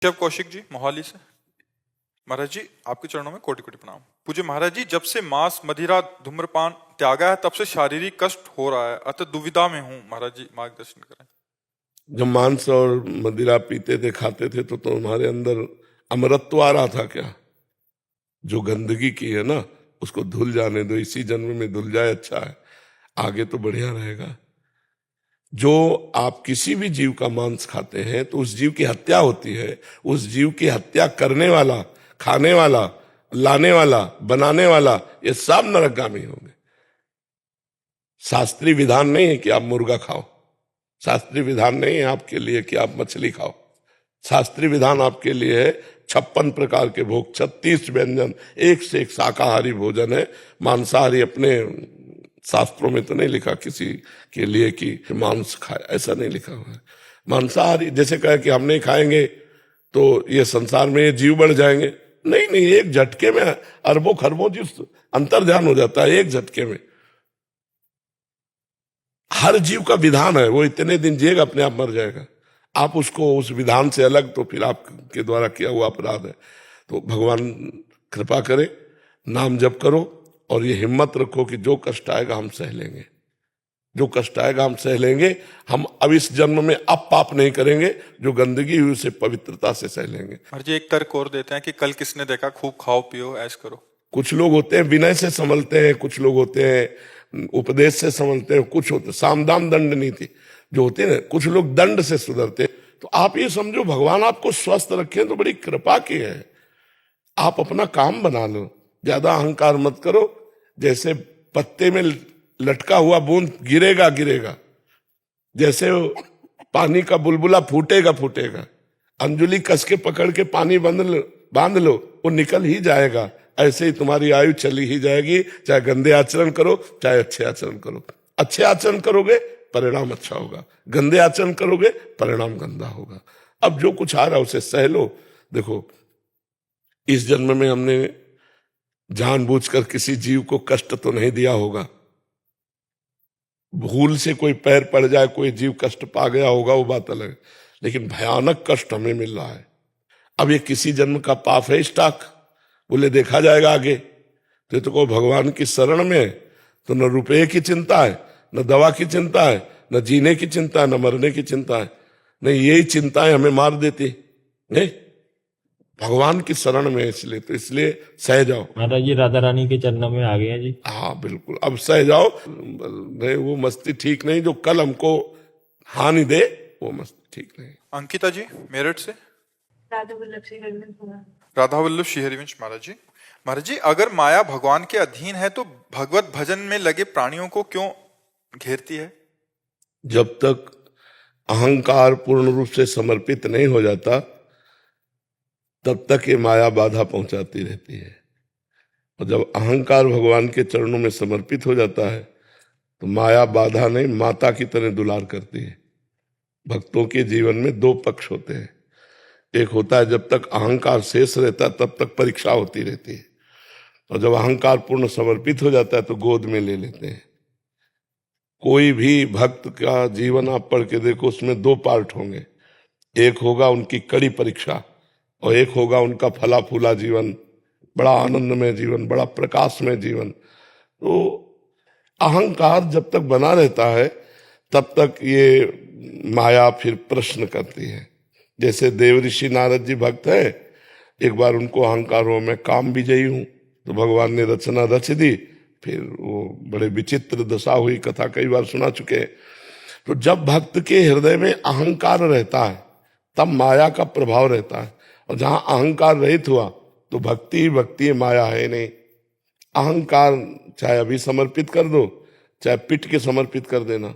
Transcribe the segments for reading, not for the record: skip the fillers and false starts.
शिव कौशिक जी मोहाली से। महाराज जी, आपके चरणों में कोटि कोटि प्रणाम। पूज्य महाराज जी, जब से मांस मदिरा धूम्रपान त्यागा है तब से शारीरिक कष्ट हो रहा है, अतः दुविधा में हूँ। महाराज जी मार्गदर्शन करें। जब मांस और मदिरा पीते थे खाते थे तो तुम्हारे अंदर अमरत्व आ रहा था क्या? जो गंदगी की है ना उसको धुल जाने दो, इसी जन्म में धुल जाए, अच्छा है, आगे तो बढ़िया रहेगा। जो आप किसी भी जीव का मांस खाते हैं तो उस जीव की हत्या होती है। उस जीव की हत्या करने वाला, खाने वाला, लाने वाला, बनाने वाला, ये सब नरकगामी होंगे। शास्त्रीय विधान नहीं है कि आप मुर्गा खाओ, शास्त्रीय विधान नहीं है आपके लिए कि आप मछली खाओ। शास्त्रीय विधान आपके लिए है 56 प्रकार के भोग, 36 व्यंजन, एक से एक शाकाहारी भोजन है। मांसाहारी अपने शास्त्रों में तो नहीं लिखा किसी के लिए कि मांस खाए, ऐसा नहीं लिखा हुआ है। मांसाहारी जैसे कहे कि हम नहीं खाएंगे तो ये संसार में ये जीव बढ़ जाएंगे, नहीं नहीं, एक झटके में अरबों खरबों जीव अंतर्ध्यान हो जाता है, एक झटके में। हर जीव का विधान है, वो इतने दिन जिएगा, अपने आप मर जाएगा। आप उसको उस विधान से अलग, तो फिर आपके द्वारा किया हुआ अपराध है। तो भगवान कृपा करे, नाम जप करो और ये हिम्मत रखो कि जो कष्ट आएगा हम सह लेंगे, जो कष्ट आएगा हम सह लेंगे। हम अब इस जन्म में अब पाप नहीं करेंगे, जो गंदगी हुई उसे पवित्रता से सह लेंगे। महाराज जी, एक तर्क और देते हैं कि कल किसने देखा, खूब खाओ पियो ऐश करो। कुछ लोग होते हैं विनय से संभलते हैं, कुछ लोग होते हैं उपदेश से संभलते हैं, कुछ होते सामदान दंड नीति जो होते हैं, कुछ लोग दंड से सुधरते हैं। तो आप ये समझो भगवान आपको स्वस्थ रखें तो बड़ी कृपा की है। आप अपना काम बना लो, ज्यादा अहंकार मत करो। जैसे पत्ते में लटका हुआ बूंद गिरेगा गिरेगा, जैसे पानी का बुलबुला फूटेगा फूटेगा, अंजुली कस के पकड़ के पानी बांध लो, वो निकल ही जाएगा। ऐसे ही तुम्हारी आयु चली ही जाएगी, चाहे गंदे आचरण करो चाहे अच्छे आचरण करो। अच्छे आचरण करोगे परिणाम अच्छा होगा, गंदे आचरण करोगे परिणाम गंदा होगा। अब जो कुछ आ रहा है उसे सह लो। देखो, इस जन्म में हमने जानबूझकर किसी जीव को कष्ट तो नहीं दिया होगा। भूल से कोई पैर पड़ जाए, कोई जीव कष्ट पा गया होगा, वो बात अलग, लेकिन भयानक कष्ट हमें मिल रहा है। अब ये किसी जन्म का पाप है स्टॉक, बोले देखा जाएगा आगे। तो को भगवान की शरण में तो न रुपये की चिंता है, न दवा की चिंता है, न जीने की चिंता है, न मरने की चिंता है। नहीं, यही चिंताएं हमें मार देती। नहीं, भगवान की शरण में, इसलिए सह जाओ। महाराज जी राधा रानी के चरणों में आ गए जी। हाँ बिल्कुल, अब सह जाओ। नहीं, वो मस्ती ठीक नहीं जो कल हमको हानि दे, वो मस्ती ठीक नहीं। अंकिता जी मेरठ से। राधा वल्लभ श्री हरिवंश महाराज। राधा वल्लभ श्री हरिवंश महाराज जी। महाराज जी, अगर माया भगवान के अधीन है तो भगवत भजन में लगे प्राणियों को क्यों घेरती है? जब तक अहंकार पूर्ण रूप से समर्पित नहीं हो जाता तब तक ये माया बाधा पहुंचाती रहती है। और जब अहंकार भगवान के चरणों में समर्पित हो जाता है तो माया बाधा नहीं, माता की तरह दुलार करती है। भक्तों के जीवन में दो पक्ष होते हैं। एक होता है जब तक अहंकार शेष रहता है तब तक परीक्षा होती रहती है, और जब अहंकार पूर्ण समर्पित हो जाता है तो गोद में ले लेते हैं। कोई भी भक्त का जीवन आप पढ़ के देखो, उसमें दो पार्ट होंगे। एक होगा उनकी कड़ी परीक्षा और एक होगा उनका फला फूला जीवन, बड़ा आनंदमय जीवन, बड़ा प्रकाशमय जीवन। तो अहंकार जब तक बना रहता है तब तक ये माया फिर प्रश्न करती है। जैसे देवऋषि नारद जी भक्त है, एक बार उनको अहंकार हो मैं काम विजयी हूं, तो भगवान ने रचना रच दी, फिर वो बड़े विचित्र दशा हुई, कथा कई बार सुना चुके हैं। तो जब भक्त के हृदय में अहंकार रहता है तब माया का प्रभाव रहता है, और जहां अहंकार रहित हुआ तो भक्ति ही भक्ति है, माया है नहीं। अहंकार चाहे अभी समर्पित कर दो, चाहे पीट के समर्पित कर देना,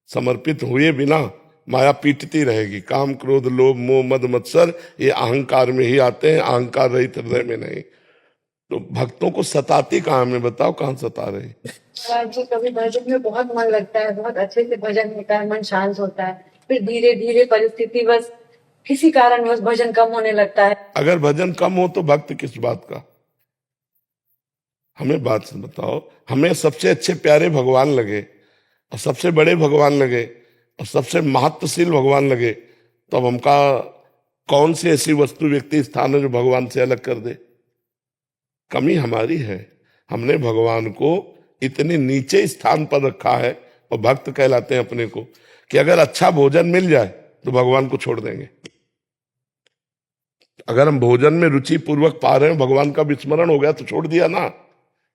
समर्पित हुए बिना माया पीटती रहेगी। काम क्रोध लोभ मोह मद मत्सर ये अहंकार में ही आते हैं, अहंकार रहित हृदय में नहीं। तो भक्तों को सताती कहाँ, में बताओ कहाँ सता रही? महाराज जी, कभी भजन में बहुत मन लगता है, बहुत अच्छे से भजन होता है, मन शांत होता है, फिर धीरे धीरे परिस्थिति बस किसी कारणवश भजन कम होने लगता है। अगर भजन कम हो तो भक्त किस बात का? हमें बात बताओ। हमें सबसे अच्छे प्यारे भगवान लगे और सबसे बड़े भगवान लगे और सबसे महत्वशील भगवान लगे, तो अब हमका कौन सी ऐसी वस्तु व्यक्ति स्थान है जो भगवान से अलग कर दे? कमी हमारी है, हमने भगवान को इतने नीचे स्थान पर रखा है, और भक्त कहलाते हैं अपने को, कि अगर अच्छा भोजन मिल जाए तो भगवान को छोड़ देंगे। अगर हम भोजन में रुचि पूर्वक पा रहे हैं, भगवान का विस्मरण हो गया तो छोड़ दिया ना।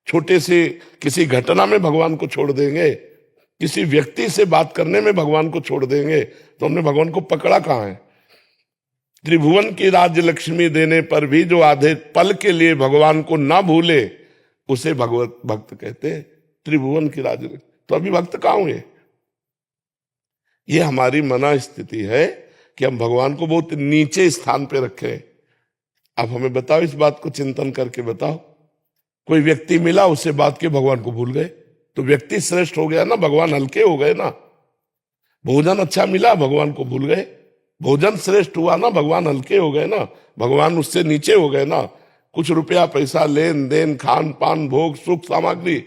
छोटे से किसी घटना में भगवान को छोड़ देंगे, किसी व्यक्ति से बात करने में भगवान को छोड़ देंगे, तो हमने भगवान को पकड़ा कहां है? त्रिभुवन की राज्य लक्ष्मी देने पर भी जो आधे पल के लिए भगवान को ना भूले, उसे भगवत भक्त कहते हैं। त्रिभुवन की राज्य, तो अभी भक्त कहां हुए? ये हमारी मना स्थिति है कि हम भगवान को बहुत नीचे स्थान पे रखे। आप हमें बताओ, इस बात को चिंतन करके बताओ। कोई व्यक्ति मिला, उससे बात के भगवान को भूल गए, तो व्यक्ति श्रेष्ठ हो गया ना, भगवान हल्के हो गए ना। भोजन अच्छा मिला, भगवान को भूल गए, भोजन श्रेष्ठ हुआ ना, भगवान हल्के हो गए ना, भगवान उससे नीचे हो गए ना। कुछ रुपया पैसा, लेन देन, खान पान, भोग सुख सामग्री,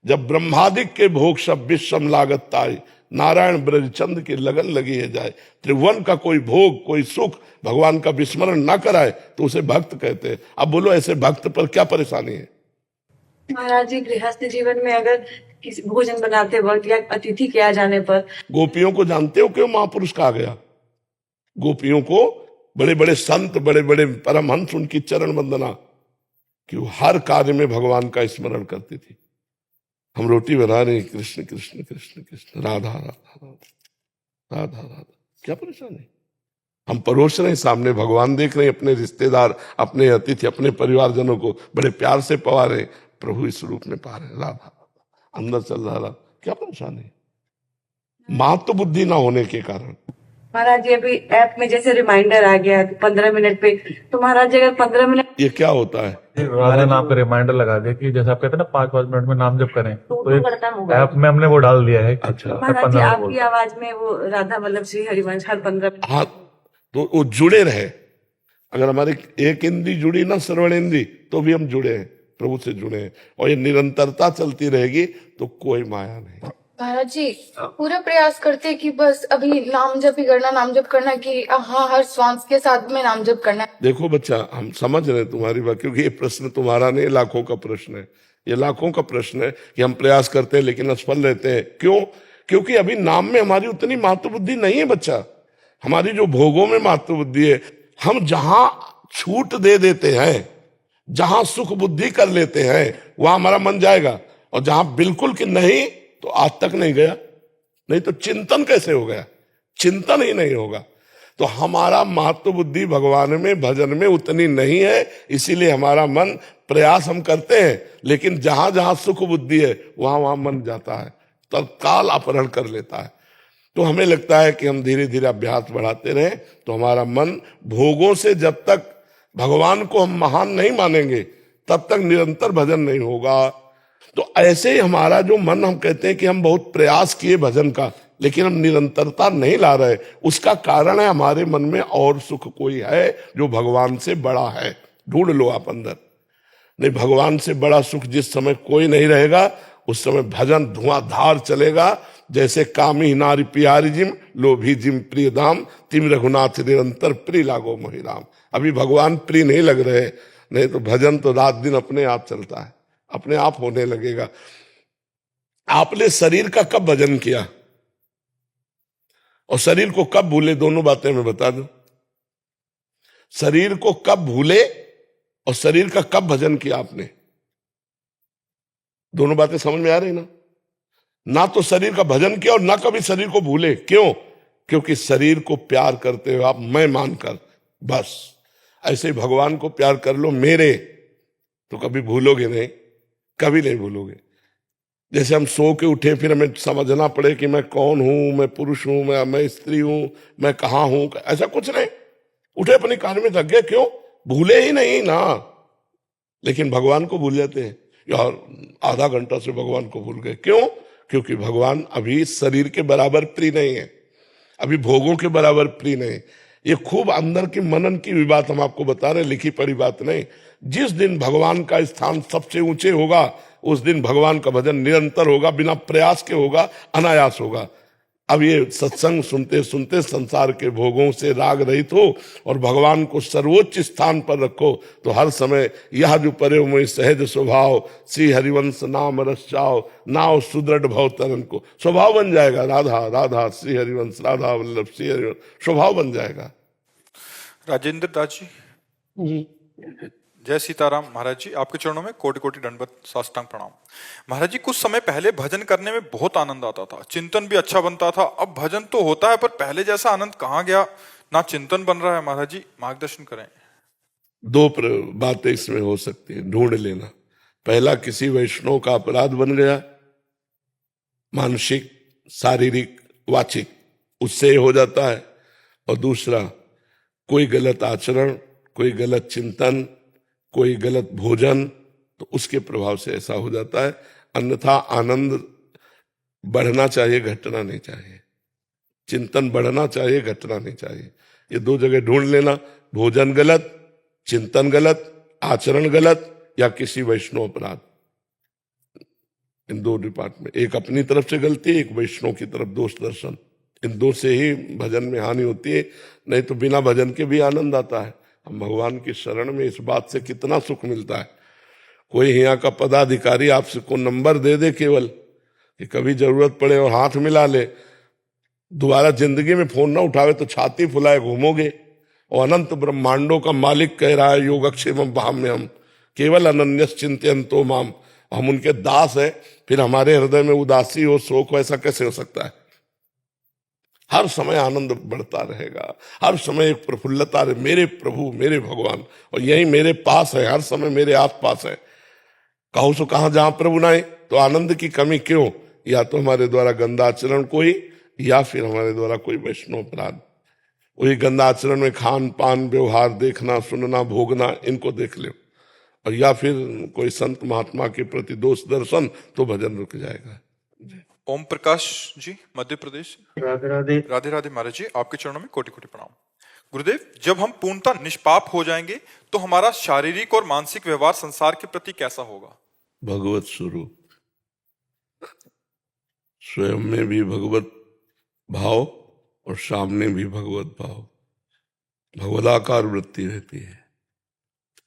जब ब्रह्मादिक के भोग सब विश्वम लागत ताई, नारायण ब्रजचंद की लगन लगी है जाए। त्रिभुवन का कोई भोग, कोई सुख भगवान का विस्मरण ना कराए तो उसे भक्त कहते हैं। अब बोलो, ऐसे भक्त पर क्या परेशानी है? महाराज जी, गृहस्थ जीवन में अगर किसी भोजन बनाते वक्त या अतिथि के आ जाने पर, गोपियों को जानते हो क्यों महापुरुष कहा गया? गोपियों को बड़े बड़े संत, बड़े बड़े परमहंस, उनकी चरण वंदना, कि वो हर कार्य में भगवान का स्मरण करती थी। हम रोटी बना रहे, कृष्ण कृष्ण कृष्ण कृष्ण, राधा राधा राधा राधा राधा, क्या परेशानी? हम परोस रहे हैं, सामने भगवान देख रहे हैं, अपने रिश्तेदार, अपने अतिथि, अपने परिवारजनों को बड़े प्यार से पवा रहे हैं, प्रभु इस रूप में पा रहे हैं, राधा अंदर चल रहा, क्या परेशानी? महत्व बुद्धि ना होने के कारण। महाराज जी अभी ऐप में जैसे रिमाइंडर आ गया 15 मिनट पे, तो महाराज जी अगर 15 मिनट ये क्या होता है? राधा नाम का रिमाइंडर लगा दिया कि जैसे आप कहते हैं ना 5-5 मिनट में नाम जप करें, तो एक खत्म होगा। ऐप में हमने वो डाल दिया है। अच्छा। महाराज जी आपकी आवाज में वो राधा वल्लभ श्री हरिवंश हर 15 मिनट। हाँ, तो वो जुड़े रहे। अगर हमारी एक इंद्री जुड़ी ना, श्रवण इंद्री, तो भी हम जुड़े हैं, प्रभु से जुड़े हैं, और ये निरंतरता चलती रहेगी तो कोई माया नहीं। महाराज जी पूरा प्रयास करते कि बस अभी नाम जप ही करना, नाम जप करना, कि हाँ हर श्वास के साथ में नाम जप करना। देखो बच्चा, हम समझ रहे हैं तुम्हारी बात, क्योंकि ये प्रश्न तुम्हारा नहीं, लाखों का प्रश्न है। ये लाखों का प्रश्न है कि हम प्रयास करते हैं लेकिन असफल रहते हैं। क्यों? क्योंकि अभी नाम में हमारी उतनी महत्व बुद्धि नहीं है बच्चा। हमारी जो भोगों में महत्व बुद्धि है, हम जहां छूट दे देते हैं, जहां सुख बुद्धि कर लेते हैं, वहां हमारा मन जाएगा, और जहां बिल्कुल कि नहीं, तो आज तक नहीं गया। नहीं तो चिंतन कैसे हो गया? चिंतन ही नहीं होगा। तो हमारा महत्व बुद्धि भगवान में, भजन में उतनी नहीं है, इसीलिए हमारा मन, प्रयास हम करते हैं, लेकिन जहां जहां सुख बुद्धि है वहां वहां मन जाता है, तत्काल अपहरण कर लेता है। तो हमें लगता है कि हम धीरे धीरे अभ्यास बढ़ाते रहें तो हमारा मन भोगों से, जब तक भगवान को हम महान नहीं मानेंगे तब तक निरंतर भजन नहीं होगा। तो ऐसे ही हमारा जो मन, हम कहते हैं कि हम बहुत प्रयास किए भजन का, लेकिन हम निरंतरता नहीं ला रहे, उसका कारण है हमारे मन में और सुख कोई है जो भगवान से बड़ा है। ढूंढ लो आप अंदर। नहीं, भगवान से बड़ा सुख जिस समय कोई नहीं रहेगा, उस समय भजन धुआंधार चलेगा। जैसे कामी नारी प्यारी जिम, लोभी जिम प्रिय धाम, तिम रघुनाथ निरंतर प्रिय लागो मोहि राम। अभी भगवान प्रिय नहीं लग रहे, नहीं तो भजन तो रात दिन अपने आप चलता है, अपने आप होने लगेगा। आपने शरीर का कब भजन किया और शरीर को कब भूले, दोनों बातें मैं बता दूं। शरीर को कब भूले और शरीर का कब भजन किया आपने, दोनों बातें समझ में आ रही ना? ना तो शरीर का भजन किया और ना कभी शरीर को भूले। क्यों? क्योंकि शरीर को प्यार करते हो आप मैं मानकर, बस ऐसे ही भगवान को प्यार कर लो मेरे, तो कभी भूलोगे नहीं, कभी नहीं भूलोगे। जैसे हम सो के उठे, फिर हमें समझना पड़े कि मैं कौन हूं, मैं पुरुष हूं, मैं स्त्री हूं, मैं कहां हूं, ऐसा कुछ नहीं। उठे अपने कार्य में लग गए, क्यों? भूले ही नहीं ना। लेकिन भगवान को भूल जाते हैं यार, आधा घंटा से भगवान को भूल गए। क्यों? क्योंकि भगवान अभी शरीर के बराबर प्रिय नहीं है, अभी भोगों के बराबर प्रिय नहीं। ये खूब अंदर की मनन की भी बात हम आपको बता रहे, लिखी पढ़ी बात नहीं। जिस दिन भगवान का स्थान सबसे ऊंचे होगा, उस दिन भगवान का भजन निरंतर होगा, बिना प्रयास के होगा, अनायास होगा। अब ये सत्संग सुनते सुनते संसार के भोगों से राग रहित हो और भगवान को सर्वोच्च स्थान पर रखो, तो हर समय यह जो परे मोहि सहज स्वभाव, श्री हरिवंश नाम रस चाओ, नाव सुदृढ़ भव तरन को, स्वभाव बन जाएगा। राधा राधा श्री हरिवंश, राधा वल्लभ श्री हरिवंश, स्वभाव बन जाएगा। राजेंद्र दास जी, जी जय सीताराम। महाराज जी, आपके चरणों में कोटि कोटि दंडवत साष्टांग प्रणाम। महाराज जी, कुछ समय पहले भजन करने में बहुत आनंद आता था, चिंतन भी अच्छा बनता था। अब भजन तो होता है पर पहले जैसा आनंद कहाँ गया, ना चिंतन बन रहा है। महाराज जी मार्गदर्शन करें। दो बातें इसमें हो सकती है, ढूंढ लेना। पहला, किसी वैष्णव का अपराध बन गया, मानसिक, शारीरिक, वाचिक, उससे हो जाता है। और दूसरा, कोई गलत आचरण, कोई गलत चिंतन, कोई गलत भोजन, तो उसके प्रभाव से ऐसा हो जाता है। अन्यथा आनंद बढ़ना चाहिए, घटना नहीं चाहिए। चिंतन बढ़ना चाहिए, घटना नहीं चाहिए। ये दो जगह ढूंढ लेना, भोजन गलत, चिंतन गलत, आचरण गलत, या किसी वैष्णव अपराध। इन दो डिपार्टमेंट, एक अपनी तरफ से गलती, एक वैष्णव की तरफ दोष दर्शन। इन दो से ही भजन में हानि होती है, नहीं तो बिना भजन के भी आनंद आता है। हम भगवान की शरण में इस बात से कितना सुख मिलता है। कोई यहाँ का पदाधिकारी आपसे को नंबर दे दे केवल कि कभी जरूरत पड़े और हाथ मिला ले, दोबारा जिंदगी में फोन ना उठावे तो छाती फुलाए घूमोगे। और अनंत ब्रह्मांडों का मालिक कह रहा है, योगक्षेमम भाम्य हम केवल अनन्यस चिंतयन्तो माम। हम उनके दास है, फिर हमारे हृदय में उदासी हो, शोक हो, ऐसा कैसे हो सकता है? हर समय आनंद बढ़ता रहेगा, हर समय एक प्रफुल्लता रहे, मेरे प्रभु मेरे भगवान, और यही मेरे पास है, हर समय मेरे आस पास है। कहो सो कहां जहां प्रभु नाए, तो आनंद की कमी क्यों? या तो हमारे द्वारा गंदा आचरण कोई, या फिर हमारे द्वारा कोई वैष्णव अपराध। वही गंदा आचरण में खान पान, व्यवहार, देखना सुनना, भोगना, इनको देख लो, और या फिर कोई संत महात्मा के प्रति दोष दर्शन, तो भजन रुक जाएगा। ओम प्रकाश जी, मध्य प्रदेश। राधे राधे। राधे राधे। महाराज जी, आपके चरणों में कोटि कोटि प्रणाम। गुरुदेव, जब हम पूर्णतः निष्पाप हो जाएंगे तो हमारा शारीरिक और मानसिक व्यवहार संसार के प्रति कैसा होगा? भगवत स्वरूप, स्वयं में भी भगवत भाव और सामने भी भगवत भाव, भगवदाकार वृत्ति रहती है।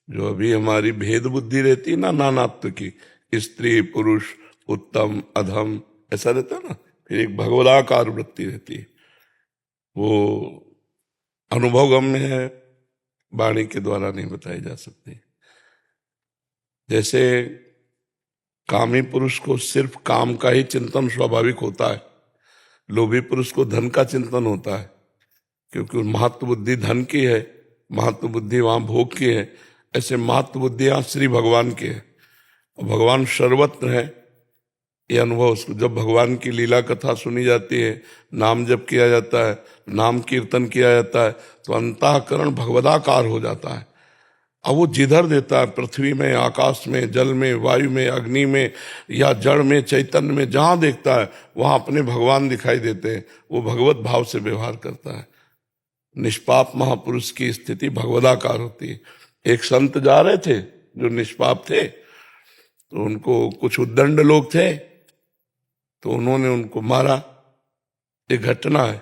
जो अभी हमारी भेद बुद्धि रहती है ना, नानात्व की, स्त्री पुरुष, उत्तम अधम, ऐसा रहता है ना, फिर एक भगवदाकार वृत्ति रहती है। वो अनुभवगम्य है, वाणी के द्वारा नहीं बताई जा सकती। जैसे कामी पुरुष को सिर्फ काम का ही चिंतन स्वाभाविक होता है, लोभी पुरुष को धन का चिंतन होता है, क्योंकि महत्व बुद्धि धन की है, महत्व बुद्धि वहां भोग की है। ऐसे महत्व बुद्धि यहाँ श्री भगवान की है, और भगवान सर्वत्र है। ये अनुभव, जब भगवान की लीला कथा सुनी जाती है, नाम जप किया जाता है, नाम कीर्तन किया जाता है, तो अंतःकरण भगवदाकार हो जाता है। अब वो जिधर देता है, पृथ्वी में, आकाश में, जल में, वायु में, अग्नि में, या जड़ में, चैतन्य में, जहां देखता है वहां अपने भगवान दिखाई देते हैं। वो भगवत भाव से व्यवहार करता है। निष्पाप महापुरुष की स्थिति भगवदाकार होती है। एक संत जा रहे थे जो निष्पाप थे, तो उनको कुछ उद्दंड लोग थे, तो उन्होंने उनको मारा। एक घटना है,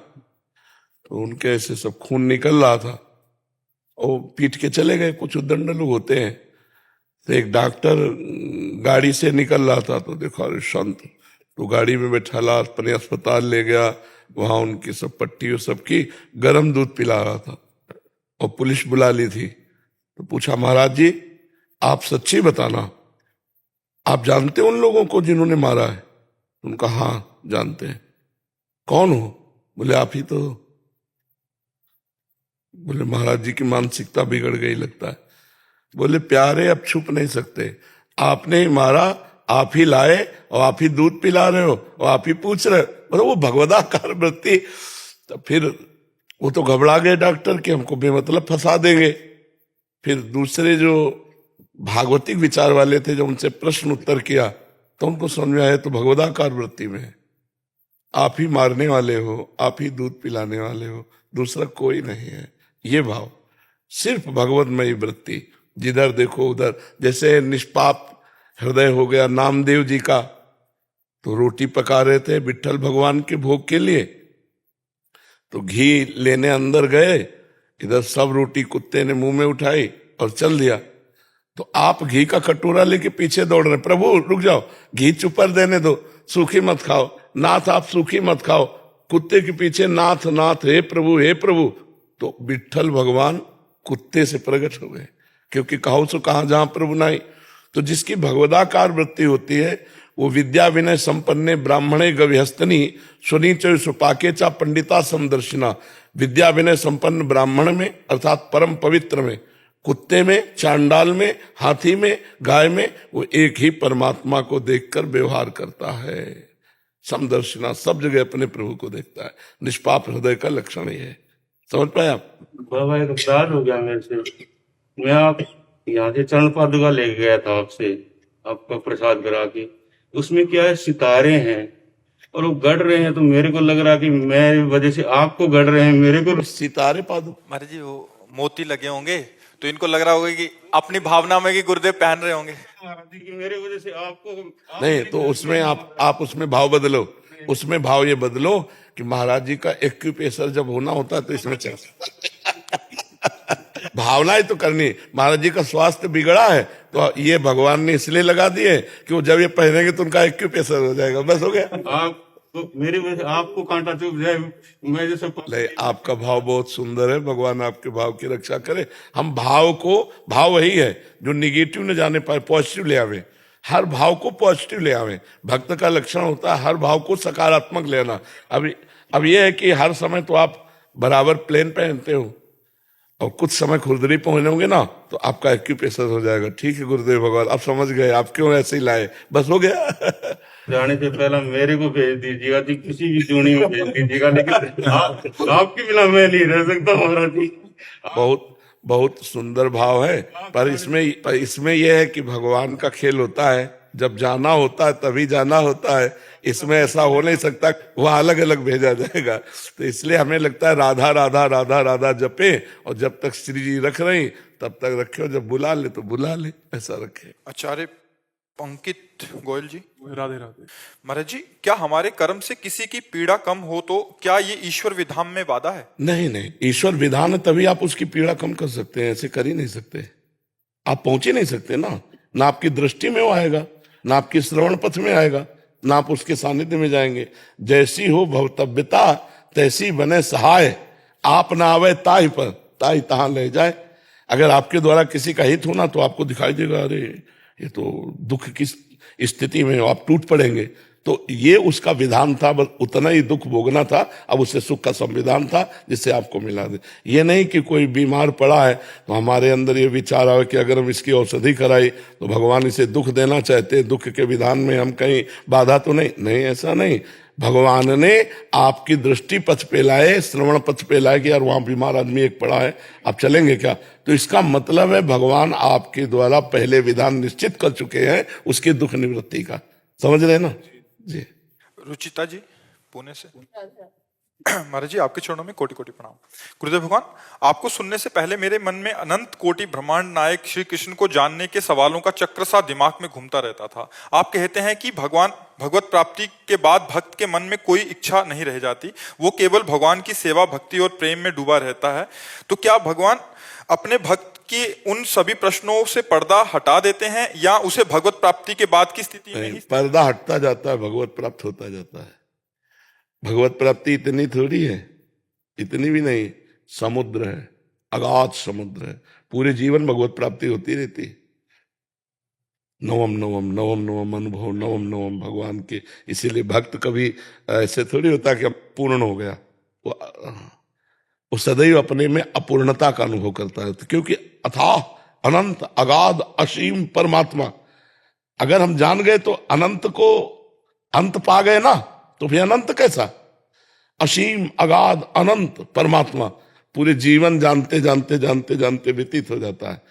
तो उनके ऐसे सब खून निकल रहा था, और पीट के चले गए। कुछ उद्दंड लोग होते हैं। तो एक डॉक्टर गाड़ी से निकल रहा था, तो देखा अरे संत, तो गाड़ी में बैठाला, अपने अस्पताल ले गया। वहां उनकी सब पट्टी और सबकी गर्म दूध पिला रहा था, और पुलिस बुला ली थी। तो पूछा, महाराज जी आप सच्ची बताना, आप जानते उन लोगों को जिन्होंने मारा है? उनका हाँ जानते हैं। कौन हो? बोले आप ही तो। बोले महाराज जी की मानसिकता बिगड़ गई लगता है। बोले प्यारे अब छुप नहीं सकते, आपने ही मारा, आप ही लाए, और आप ही दूध पिला रहे हो, और आप ही पूछ रहे हो। मतलब वो भगवदाकार वृत्ति। तो फिर वो तो घबरा गए डॉक्टर कि हमको बेमतलब फंसा देंगे। फिर दूसरे जो भागवतिक विचार वाले थे, जो उनसे प्रश्न उत्तर किया, तो उनको समझ में आया तो भगवदाकार वृत्ति में है। आप ही मारने वाले हो, आप ही दूध पिलाने वाले हो, दूसरा कोई नहीं है। ये भाव, सिर्फ भगवतमयी वृत्ति, जिधर देखो उधर। जैसे निष्पाप हृदय हो गया नामदेव जी का, तो रोटी पका रहे थे विठ्ठल भगवान के भोग के लिए, तो घी लेने अंदर गए, इधर सब रोटी कुत्ते ने मुंह में उठाई और चल दिया। तो आप घी का कटोरा लेके पीछे दौड़ रहे, प्रभु रुक जाओ, घी चुपर देने दो, सूखी मत खाओ, नाथ आप सूखी मत खाओ, कुत्ते के पीछे नाथ नाथ हे प्रभु हे प्रभु। तो विट्ठल भगवान कुत्ते से प्रकट हो गए, क्योंकि कहो सो कहा जहां प्रभु नाई। तो जिसकी भगवदाकार वृत्ति होती है वो विद्या विनय संपन्ने ब्राह्मणे गविहस्तनी सुनीच सुपाके चा पंडिता समदर्शिना। विद्या विनय संपन्न ब्राह्मण में अर्थात परम पवित्र में, कुत्ते में, चांडाल में, हाथी में, गाय में, वो एक ही परमात्मा को देखकर व्यवहार करता है। समदर्शिना, सब जगह अपने प्रभु को देखता है। निष्पाप हृदय का लक्षण ये है। समझ पाए आप? बाबा एक अपराध हो गया मेरे से। मैं आप यहाँ से चरण पादुका लेके गया था आपसे, आपका प्रसाद करा के। उसमें क्या है, सितारे हैं और वो गढ़ रहे हैं, तो मेरे को लग रहा कि मेरी वजह से आपको गढ़ रहे हैं, मेरे को सितारे पादु महाराज जी वो मोती लगे होंगे तो इनको लग रहा होगा कि अपनी भावना में कि गुरुदेव पहन रहे होंगे। कि मेरे वजह से आपको नहीं, तो उसमें आप उसमें भाव बदलो, उसमें भाव ये बदलो कि महाराज जी का एक्यूप्रेशर जब होना होता है तो इसमें चल भावना ही तो करनी। महाराज जी का स्वास्थ्य बिगड़ा है तो ये भगवान ने इसलिए लगा दिए कि वो जब ये पहनेंगे तो उनका एक्यूप्रेशर हो जाएगा, बस हो गया। आप मेरी वजह से आपको कांटा चुभ जाए, मैं जैसे नहीं, आपका भाव बहुत सुंदर है, भगवान आपके भाव की रक्षा करे। हम भाव को, भाव वही है जो निगेटिव न जाने पाए, पॉजिटिव ले आवे, हर भाव को पॉजिटिव ले आवे। भक्त का लक्षण होता है हर भाव को सकारात्मक लेना। अब ये है कि हर समय तो आप बराबर प्लेन पहनते हो और कुछ समय खुरदरी पहनोगे ना तो आपका एक्यूप्रेशर हो जाएगा। ठीक है गुरुदेव भगवान, आप समझ गए, आप क्यों ऐसे ही लाए, बस हो गया। जाने से पहला मेरे को भेज दीजिएगा जी, किसी भी चूड़ी में भेज दीजिएगा, लेकिन आपके बिना मैं नहीं रह सकता महाराज जी। बहुत बहुत सुंदर भाव है, पर इसमें यह है कि भगवान का खेल होता है, जब जाना होता है तभी जाना होता है। इसमें ऐसा हो नहीं सकता वह अलग अलग भेजा जाएगा। तो इसलिए हमें लगता है राधा राधा राधा राधा जपे, और जब तक श्री जी रख रही तब तक रखे, जब बुला ले तो बुला ले, ऐसा रखे। आचार्य अंकित गोयल जी, राधे राधे। महाराज जी क्या हमारे कर्म से किसी की पीड़ा कम हो तो क्या ये ईश्वर विधान में बाधा है? नहीं नहीं, ईश्वर विधान है तभी आप उसकी पीड़ा कम कर सकते हैं, ऐसे कर ही नहीं सकते। आप पहुंच ही नहीं सकते ना आपकी दृष्टि में वो आएगा, ना आपकी श्रवण पथ में आएगा, ना आप उसके सानिध्य में जाएंगे। जैसी हो भवतव्यता तैसी बने सहाय, आप ना आवे ताई पर ताई तहां ले जाए। अगर आपके द्वारा किसी का हित होना तो आपको दिखाई देगा, अरे ये तो दुख की स्थिति में आप टूट पड़ेंगे। तो ये उसका विधान था, बस उतना ही दुख भोगना था, अब उससे सुख का संविधान था जिससे आपको मिला दे। ये नहीं कि कोई बीमार पड़ा है तो हमारे अंदर ये विचार आए कि अगर हम इसकी औषधि कराई तो भगवान इसे दुख देना चाहते, दुख के विधान में हम कहीं बाधा तो नहीं, ऐसा नहीं। भगवान ने आपकी दृष्टि पथ पे लाए, श्रवण पथ पे लाए कि यार वहां बीमार आदमी एक पड़ा है, आप चलेंगे क्या? तो इसका मतलब है भगवान आपके द्वारा पहले विधान निश्चित कर चुके हैं उसकी दुख निवृत्ति का। समझ रहे ना जी? रुचिता जी पुणे से। महाराज जी आपके चरणों में कोटि कोटि प्रणाम। गुरुदेव भगवान, आपको सुनने से पहले मेरे मन में अनंत कोटि ब्रह्मांड नायक श्री कृष्ण को जानने के सवालों का चक्र सा दिमाग में घूमता रहता था। आप कहते हैं कि भगवत प्राप्ति के बाद भक्त के मन में कोई इच्छा नहीं रह जाती, वो केवल भगवान की सेवा, भक्ति और प्रेम में डूबा रहता है। तो क्या भगवान अपने भक्त की उन सभी प्रश्नों से पर्दा हटा देते हैं या उसे भगवत प्राप्ति के बाद की स्थिति में ही पर्दा हटता जाता है, भगवत प्राप्त होता जाता है। भगवत प्राप्ति इतनी थोड़ी है, इतनी भी नहीं, समुद्र है, अगाध समुद्र है, पूरे जीवन भगवत प्राप्ति होती रहती है। नवम नवम नवम नवम अनुभव, नवम नवम भगवान के। इसीलिए भक्त कभी ऐसे थोड़ी होता कि अब पूर्ण हो गया, वो सदैव अपने में अपूर्णता का अनुभव करता है, तो क्योंकि अथाह अनंत अगाध असीम परमात्मा, अगर हम जान गए तो अनंत को अंत पा गए ना, तो फिर अनंत कैसा? असीम अगाध अनंत परमात्मा पूरे जीवन जानते जानते जानते जानते व्यतीत हो जाता है।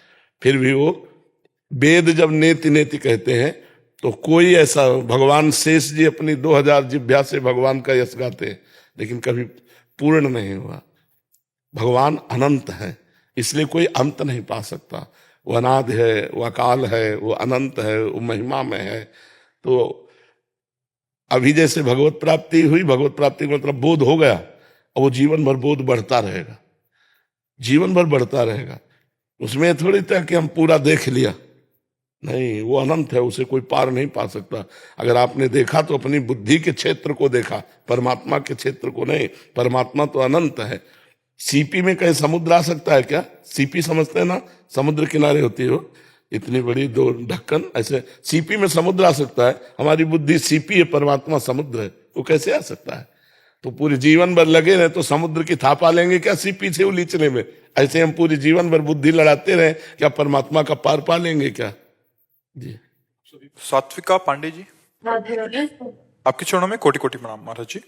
फिर भी वो वेद जब नेति नेति कहते हैं तो कोई ऐसा, भगवान शेष जी अपनी 2000 जिह्वा से भगवान का यश गाते हैं लेकिन कभी पूर्ण नहीं हुआ। भगवान अनंत है, इसलिए कोई अंत नहीं पा सकता। वो अनादि है, वो अकाल है, वो अनंत है, वो महिमा में है। तो अभी जैसे भगवत प्राप्ति हुई, भगवत प्राप्ति का मतलब बोध हो गया, और वो जीवन भर बोध बढ़ता रहेगा, जीवन भर बढ़ता रहेगा। उसमें थोड़ी था कि हम पूरा देख लिया, नहीं, वो अनंत है, उसे कोई पार नहीं पा सकता। अगर आपने देखा तो अपनी बुद्धि के क्षेत्र को देखा, परमात्मा के क्षेत्र को नहीं। परमात्मा तो अनंत है। सीपी में कहीं समुद्र आ सकता है क्या? सीपी समझते हैं ना, समुद्र किनारे होती है वो, इतनी बड़ी 2 ढक्कन, ऐसे सीपी में समुद्र आ सकता है। हमारी बुद्धि सीपी है, परमात्मा समुद्र है, वो कैसे आ सकता है? तो पूरे जीवन भर लगे रहे तो समुद्र की था पा लेंगे क्या सीपी से उलीचने में? ऐसे हम पूरे जीवन भर बुद्धि लड़ाते रहे, क्या परमात्मा का पार पा लेंगे क्या? जी। सात्विका पांडे जी, आपके चरणों में कोटि कोटि प्रणाम महाराज जी।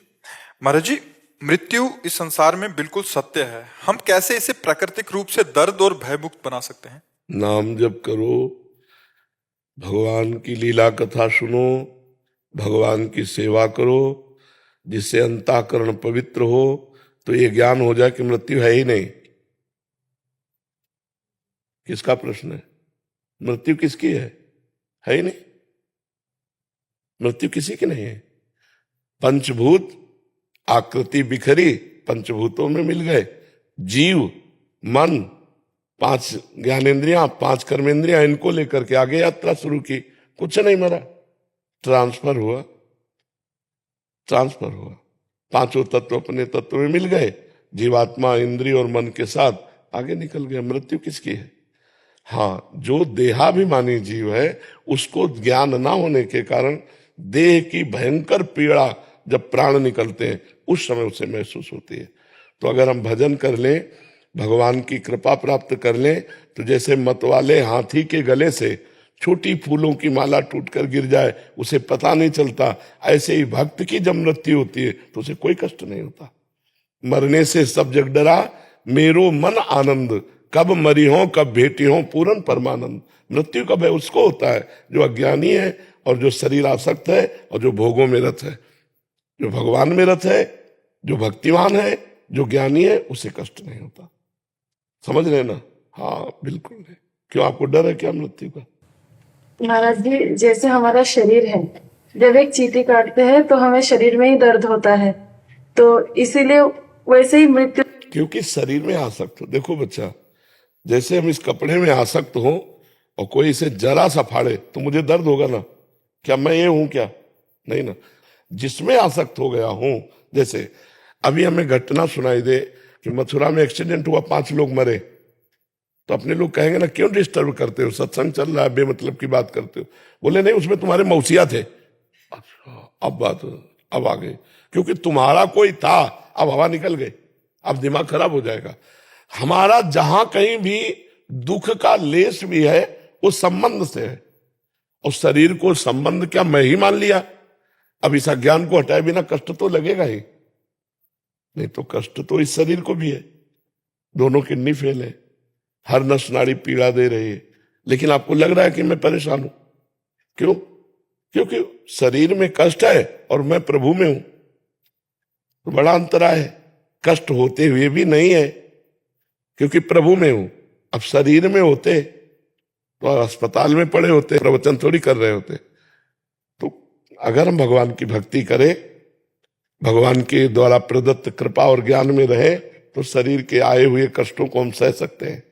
महाराज जी, मृत्यु इस संसार में बिल्कुल सत्य है, हम कैसे इसे प्राकृतिक रूप से दर्द और भयमुक्त बना सकते हैं? नाम जप करो, भगवान की लीला कथा सुनो, भगवान की सेवा करो, जिससे अंतःकरण पवित्र हो, तो ये ज्ञान हो जाए कि मृत्यु है ही नहीं। किसका प्रश्न है? मृत्यु किसकी है ही नहीं, मृत्यु किसी की नहीं है। पंचभूत आकृति बिखरी, पंचभूतों में मिल गए, जीव मन 5 ज्ञानेंद्रियां 5 कर्मेंद्रियां, इनको लेकर के आगे यात्रा शुरू की, कुछ नहीं मरा, ट्रांसफर हुआ, ट्रांसफर हुआ। 5 तत्व अपने तत्व में मिल गए, जीवात्मा इंद्रिय और मन के साथ आगे निकल गया। मृत्यु किसकी है? हाँ, जो देहाभिमानी जीव है उसको ज्ञान ना होने के कारण देह की भयंकर पीड़ा जब प्राण निकलते हैं उस समय उसे महसूस होती है। तो अगर हम भजन कर लें, भगवान की कृपा प्राप्त कर लें, तो जैसे मतवाले हाथी के गले से छोटी फूलों की माला टूटकर गिर जाए, उसे पता नहीं चलता, ऐसे ही भक्त की जब मृत्यु होती है तो उसे कोई कष्ट नहीं होता। मरने से सब जग डरा, मेरो मन आनंद, कब मरी हो कब भेटी हो पूर्ण परमानंद। मृत्यु कब है? उसको होता है जो अज्ञानी है और जो शरीर आसक्त है और जो भोगों में रत है। जो भगवान में रत है, जो भक्तिवान है, जो ज्ञानी है, उसे कष्ट नहीं होता। समझ रहे ना? हाँ बिल्कुल है। क्यों, आपको डर है क्या मृत्यु का? महाराज जी, जैसे हमारा शरीर है, जब एक चींटी काटते हैं तो हमें शरीर में ही दर्द होता है, तो इसीलिए वैसे ही मृत्यु। क्योंकि शरीर में आसक्त हो। देखो बच्चा, जैसे हम इस कपड़े में आसक्त हो और कोई इसे जरा सा फाड़े तो मुझे दर्द होगा ना? क्या मैं ये हूं क्या? नहीं ना। जिसमें आसक्त हो गया हूं, जैसे अभी हमें घटना सुनाई दे कि मथुरा में एक्सीडेंट हुआ, 5 लोग मरे, तो अपने लोग कहेंगे ना, क्यों डिस्टर्ब करते हो, सत्संग चल रहा है, बेमतलब की बात करते हो। बोले नहीं, उसमें तुम्हारे मौसिया थे। अब बात अब आ गई, क्योंकि तुम्हारा कोई था, अब हवा निकल गई, अब दिमाग खराब हो जाएगा। हमारा जहां कहीं भी दुख का लेस भी है वो संबंध से है, और शरीर को संबंध क्या मैं ही मान लिया? अब इस अज्ञान को हटाए बिना कष्ट तो लगेगा ही नहीं, तो कष्ट तो इस शरीर को भी है। दोनों किडनी फेल है, हर नस नाड़ी पीड़ा दे रही है, लेकिन आपको लग रहा है कि मैं परेशान हूं। क्यों? क्योंकि शरीर में कष्ट है और मैं प्रभु में हूं, तो बड़ा अंतराय है। कष्ट होते हुए भी नहीं है क्योंकि प्रभु में हूं। अब शरीर में होते तो अस्पताल में पड़े होते, प्रवचन थोड़ी कर रहे होते। तो अगर हम भगवान की भक्ति करें, भगवान के द्वारा प्रदत्त कृपा और ज्ञान में रहे, तो शरीर के आए हुए कष्टों को हम सह सकते हैं।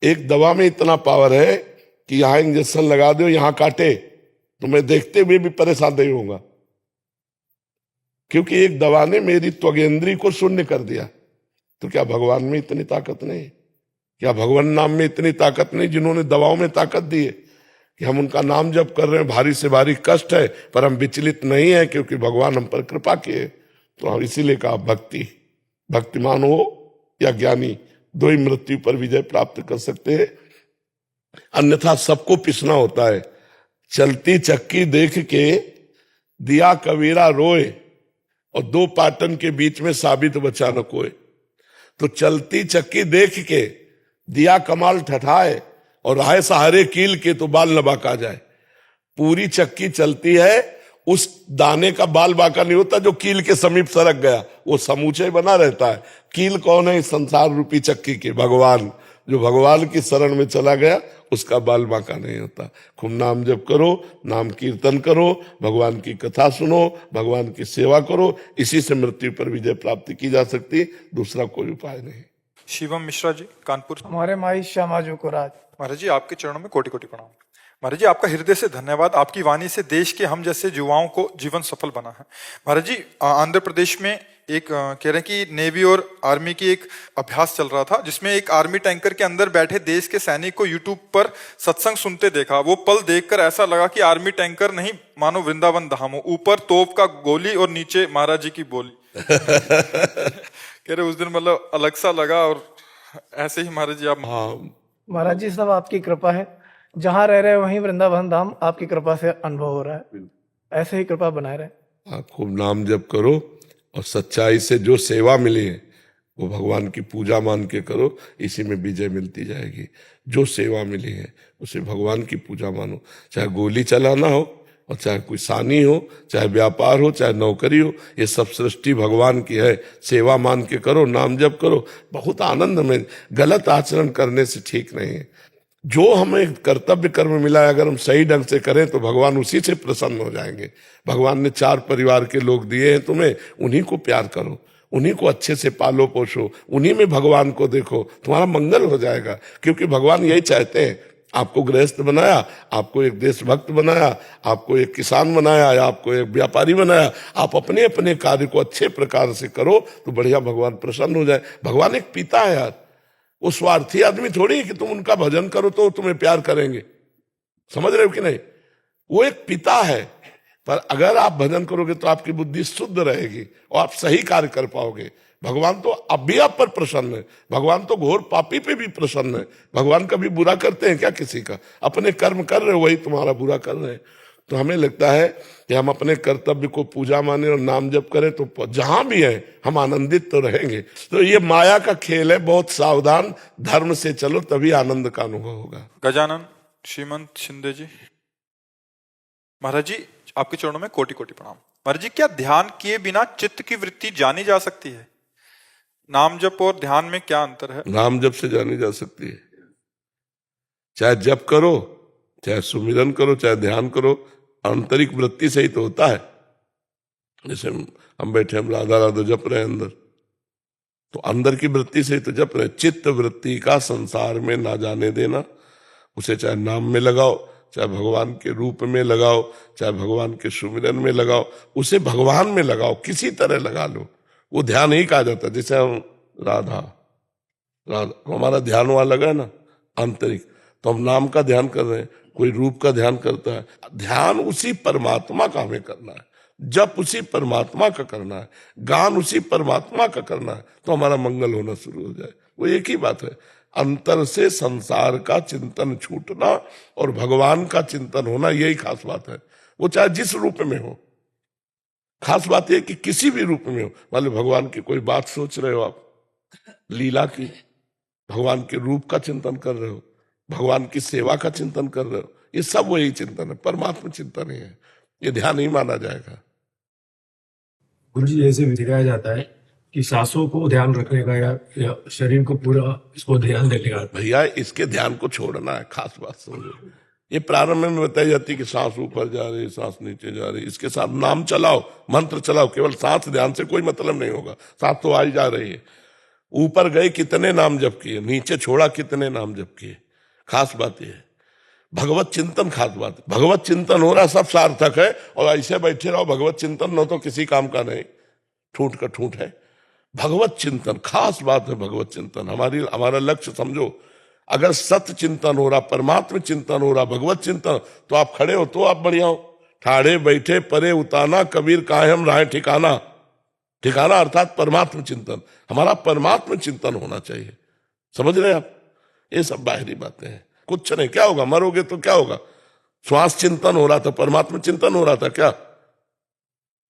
एक दवा में इतना पावर है कि यहां इंजेक्शन लगा दो, यहां काटे, तो मैं देखते हुए भी परेशान नहीं होऊंगा, क्योंकि एक दवा ने मेरी त्वगेंद्री को शून्य कर दिया। तो क्या भगवान में इतनी ताकत नहीं? क्या भगवान नाम में इतनी ताकत नहीं जिन्होंने दवाओं में ताकत दी है? कि हम उनका नाम जप कर रहे हैं, भारी से भारी कष्ट है, पर हम विचलित नहीं है क्योंकि भगवान हम पर कृपा किए। तो हम इसीलिए कहा, भक्तिमान हो या ज्ञानी, दो ही मृत्यु पर विजय प्राप्त कर सकते हैं, अन्यथा सबको पिसना होता है। चलती चक्की देख के दिया कबीरा रोए, और 2 पाटन के बीच में साबित बचा न कोई। तो चलती चक्की देख के दिया कमाल ठठाए, और राहे सहारे कील के तो बाल न बाका जाए। पूरी चक्की चलती है, उस दाने का बाल बाका नहीं होता जो कील के समीप सरक गया, वो समूचे बना रहता है। कील कौन है इस संसार रूपी चक्की के? भगवान। जो भगवान की शरण में चला गया उसका बाल बांका नहीं होता। खूब नाम जप करो, नाम कीर्तन करो, भगवान की कथा सुनो, भगवान की सेवा करो, इसी से मृत्यु पर विजय प्राप्ति की जा सकती है, दूसरा कोई उपाय नहीं। शिवम मिश्रा जी, कानपुर। हमारे माई श्यामाजू को राज। महाराज जी, आपके चरणों में कोटि कोटि प्रणाम। महाराज जी, आपका हृदय से धन्यवाद। आपकी वाणी से देश के हम जैसे युवाओं को जीवन सफल बना है। महाराज जी, आंध्र प्रदेश में एक कह रहे हैं कि नेवी और आर्मी की एक अभ्यास चल रहा था, जिसमें एक आर्मी टैंकर के अंदर बैठे देश के सैनिक को यूट्यूब पर सत्संग सुनते देखा। वो पल देखकर ऐसा लगा कि आर्मी टैंकर नहीं मानो वृंदावन धाम हो, ऊपर तोप का गोली और नीचे महाराज जी की बोली। कह रहे उस दिन मतलब अलग सा लगा। और ऐसे ही महाराज जी आप। हाँ महाराज जी, सब आपकी कृपा है, जहाँ रह रहे वहीं वृंदावन धाम आपकी कृपा से अनुभव हो रहा है। ऐसे ही कृपा बनाए रहे। आप खूब नाम जप करो और सच्चाई से जो सेवा मिली है वो भगवान की पूजा मान के करो, इसी में विजय मिलती जाएगी। जो सेवा मिली है उसे भगवान की पूजा मानो, चाहे गोली चलाना हो और चाहे कोई सानी हो, चाहे व्यापार हो, चाहे नौकरी हो, ये सब सृष्टि भगवान की है। सेवा मान के करो, नाम जप करो, बहुत आनंद में। गलत आचरण करने से ठीक नहीं है। जो हमें कर्तव्य कर्म मिला है अगर हम सही ढंग से करें तो भगवान उसी से प्रसन्न हो जाएंगे। भगवान ने 4 परिवार के लोग दिए हैं तुम्हें, उन्हीं को प्यार करो, उन्हीं को अच्छे से पालो पोषो, उन्हीं में भगवान को देखो, तुम्हारा मंगल हो जाएगा। क्योंकि भगवान यही चाहते हैं। आपको गृहस्थ बनाया, आपको एक देशभक्त बनाया, आपको एक किसान बनाया, या आपको एक व्यापारी बनाया। आप अपने अपने कार्य को अच्छे प्रकार से करो तो बढ़िया भगवान प्रसन्न हो जाए। भगवान एक पिता है यार, वो स्वार्थी आदमी थोड़ी है कि तुम उनका भजन करो तो तुम्हें प्यार करेंगे। समझ रहे हो कि नहीं? वो एक पिता है, पर अगर आप भजन करोगे तो आपकी बुद्धि शुद्ध रहेगी और आप सही कार्य कर पाओगे। भगवान तो अब भी आप पर प्रसन्न है, भगवान तो घोर पापी पे भी प्रसन्न है। भगवान कभी बुरा करते हैं क्या किसी का? अपने कर्म कर रहे हो वही तुम्हारा बुरा कर रहे हैं। तो हमें लगता है कि हम अपने कर्तव्य को पूजा माने और नाम जप करें तो जहां भी है हम आनंदित तो रहेंगे। तो ये माया का खेल है, बहुत सावधान, धर्म से चलो तभी आनंद का अनुभव होगा। गजानन श्रीमंत शिंदे जी। महाराज जी, आपके चरणों में कोटि कोटि प्रणाम। महाराज जी, क्या ध्यान किए बिना चित्त की वृत्ति जानी जा सकती है? नाम जप और ध्यान में क्या अंतर है? नाम जप से जानी जा सकती है। चाहे जप करो, चाहे सुमिरन करो, चाहे ध्यान करो, आंतरिक वृत्ति से ही तो होता है। जैसे हम बैठे, हम राधा राधा जप रहे हैं अंदर, तो अंदर की वृत्ति से ही तो जप रहे। चित्त वृत्ति का संसार में ना जाने देना। उसे चाहे नाम में लगाओ, चाहे भगवान के रूप में लगाओ, चाहे भगवान के सुमिरन में लगाओ, उसे भगवान में लगाओ, किसी तरह लगा लो। वो ध्यान ही कहा जाता है। जैसे हम राधा राधा हमारा ध्यान वहां लगा ना आंतरिक, तो हम नाम का ध्यान कर रहे हैं, कोई रूप का ध्यान करता है। ध्यान उसी परमात्मा का हमें करना है, जप उसी परमात्मा का करना है, गान उसी परमात्मा का करना है, तो हमारा मंगल होना शुरू हो जाए। वो एक ही बात है, अंतर से संसार का चिंतन छूटना और भगवान का चिंतन होना, यही खास बात है। वो चाहे जिस रूप में हो, खास बात यह कि किसी भी रूप में हो। मान लो भगवान की कोई बात सोच रहे हो, आप लीला की, भगवान के रूप का चिंतन कर रहे हो, भगवान की सेवा का चिंतन कर रहे हो, ये सब वही चिंतन है, परमात्मा चिंतन ही है। ये ध्यान नहीं माना जाएगा। गुरु जी, जैसे सिखाया जाता है कि सांसों को ध्यान रखने का या शरीर को पूरा इसको ध्यान देने का। भैया, इसके ध्यान को छोड़ना है, खास बात समझो। ये प्रारंभ में बताई जाती है कि सांस ऊपर जा रही, सांस नीचे जा रही, इसके साथ नाम चलाओ, मंत्र चलाओ। केवल सांस ध्यान से कोई मतलब नहीं होगा, सांस तो आई जा रही है। ऊपर गए कितने नाम जप किए, नीचे छोड़ा कितने नाम जप किए। खास बात यह है, भगवत चिंतन खास बात है। भगवत चिंतन हो रहा सब सार्थक है, और ऐसे बैठे रहो भगवत चिंतन न तो किसी काम का नहीं, ठूठ का ठूठ है। भगवत चिंतन खास बात है। भगवत चिंतन हमारा लक्ष्य समझो। अगर सत्य चिंतन हो रहा, परमात्मा चिंतन हो रहा, भगवत चिंतन, तो आप खड़े हो तो आप बढ़िया हो। ठाड़े बैठे परे उताना, कबीर काहे हम राहे ठिकाना। ठिकाना अर्थात परमात्मा चिंतन। हमारा परमात्मा चिंतन होना चाहिए। समझ रहे आप? ये सब बाहरी बातें हैं, कुछ नहीं। क्या होगा? मरोगे तो क्या होगा? श्वास चिंतन हो रहा था, परमात्मा चिंतन हो रहा था क्या?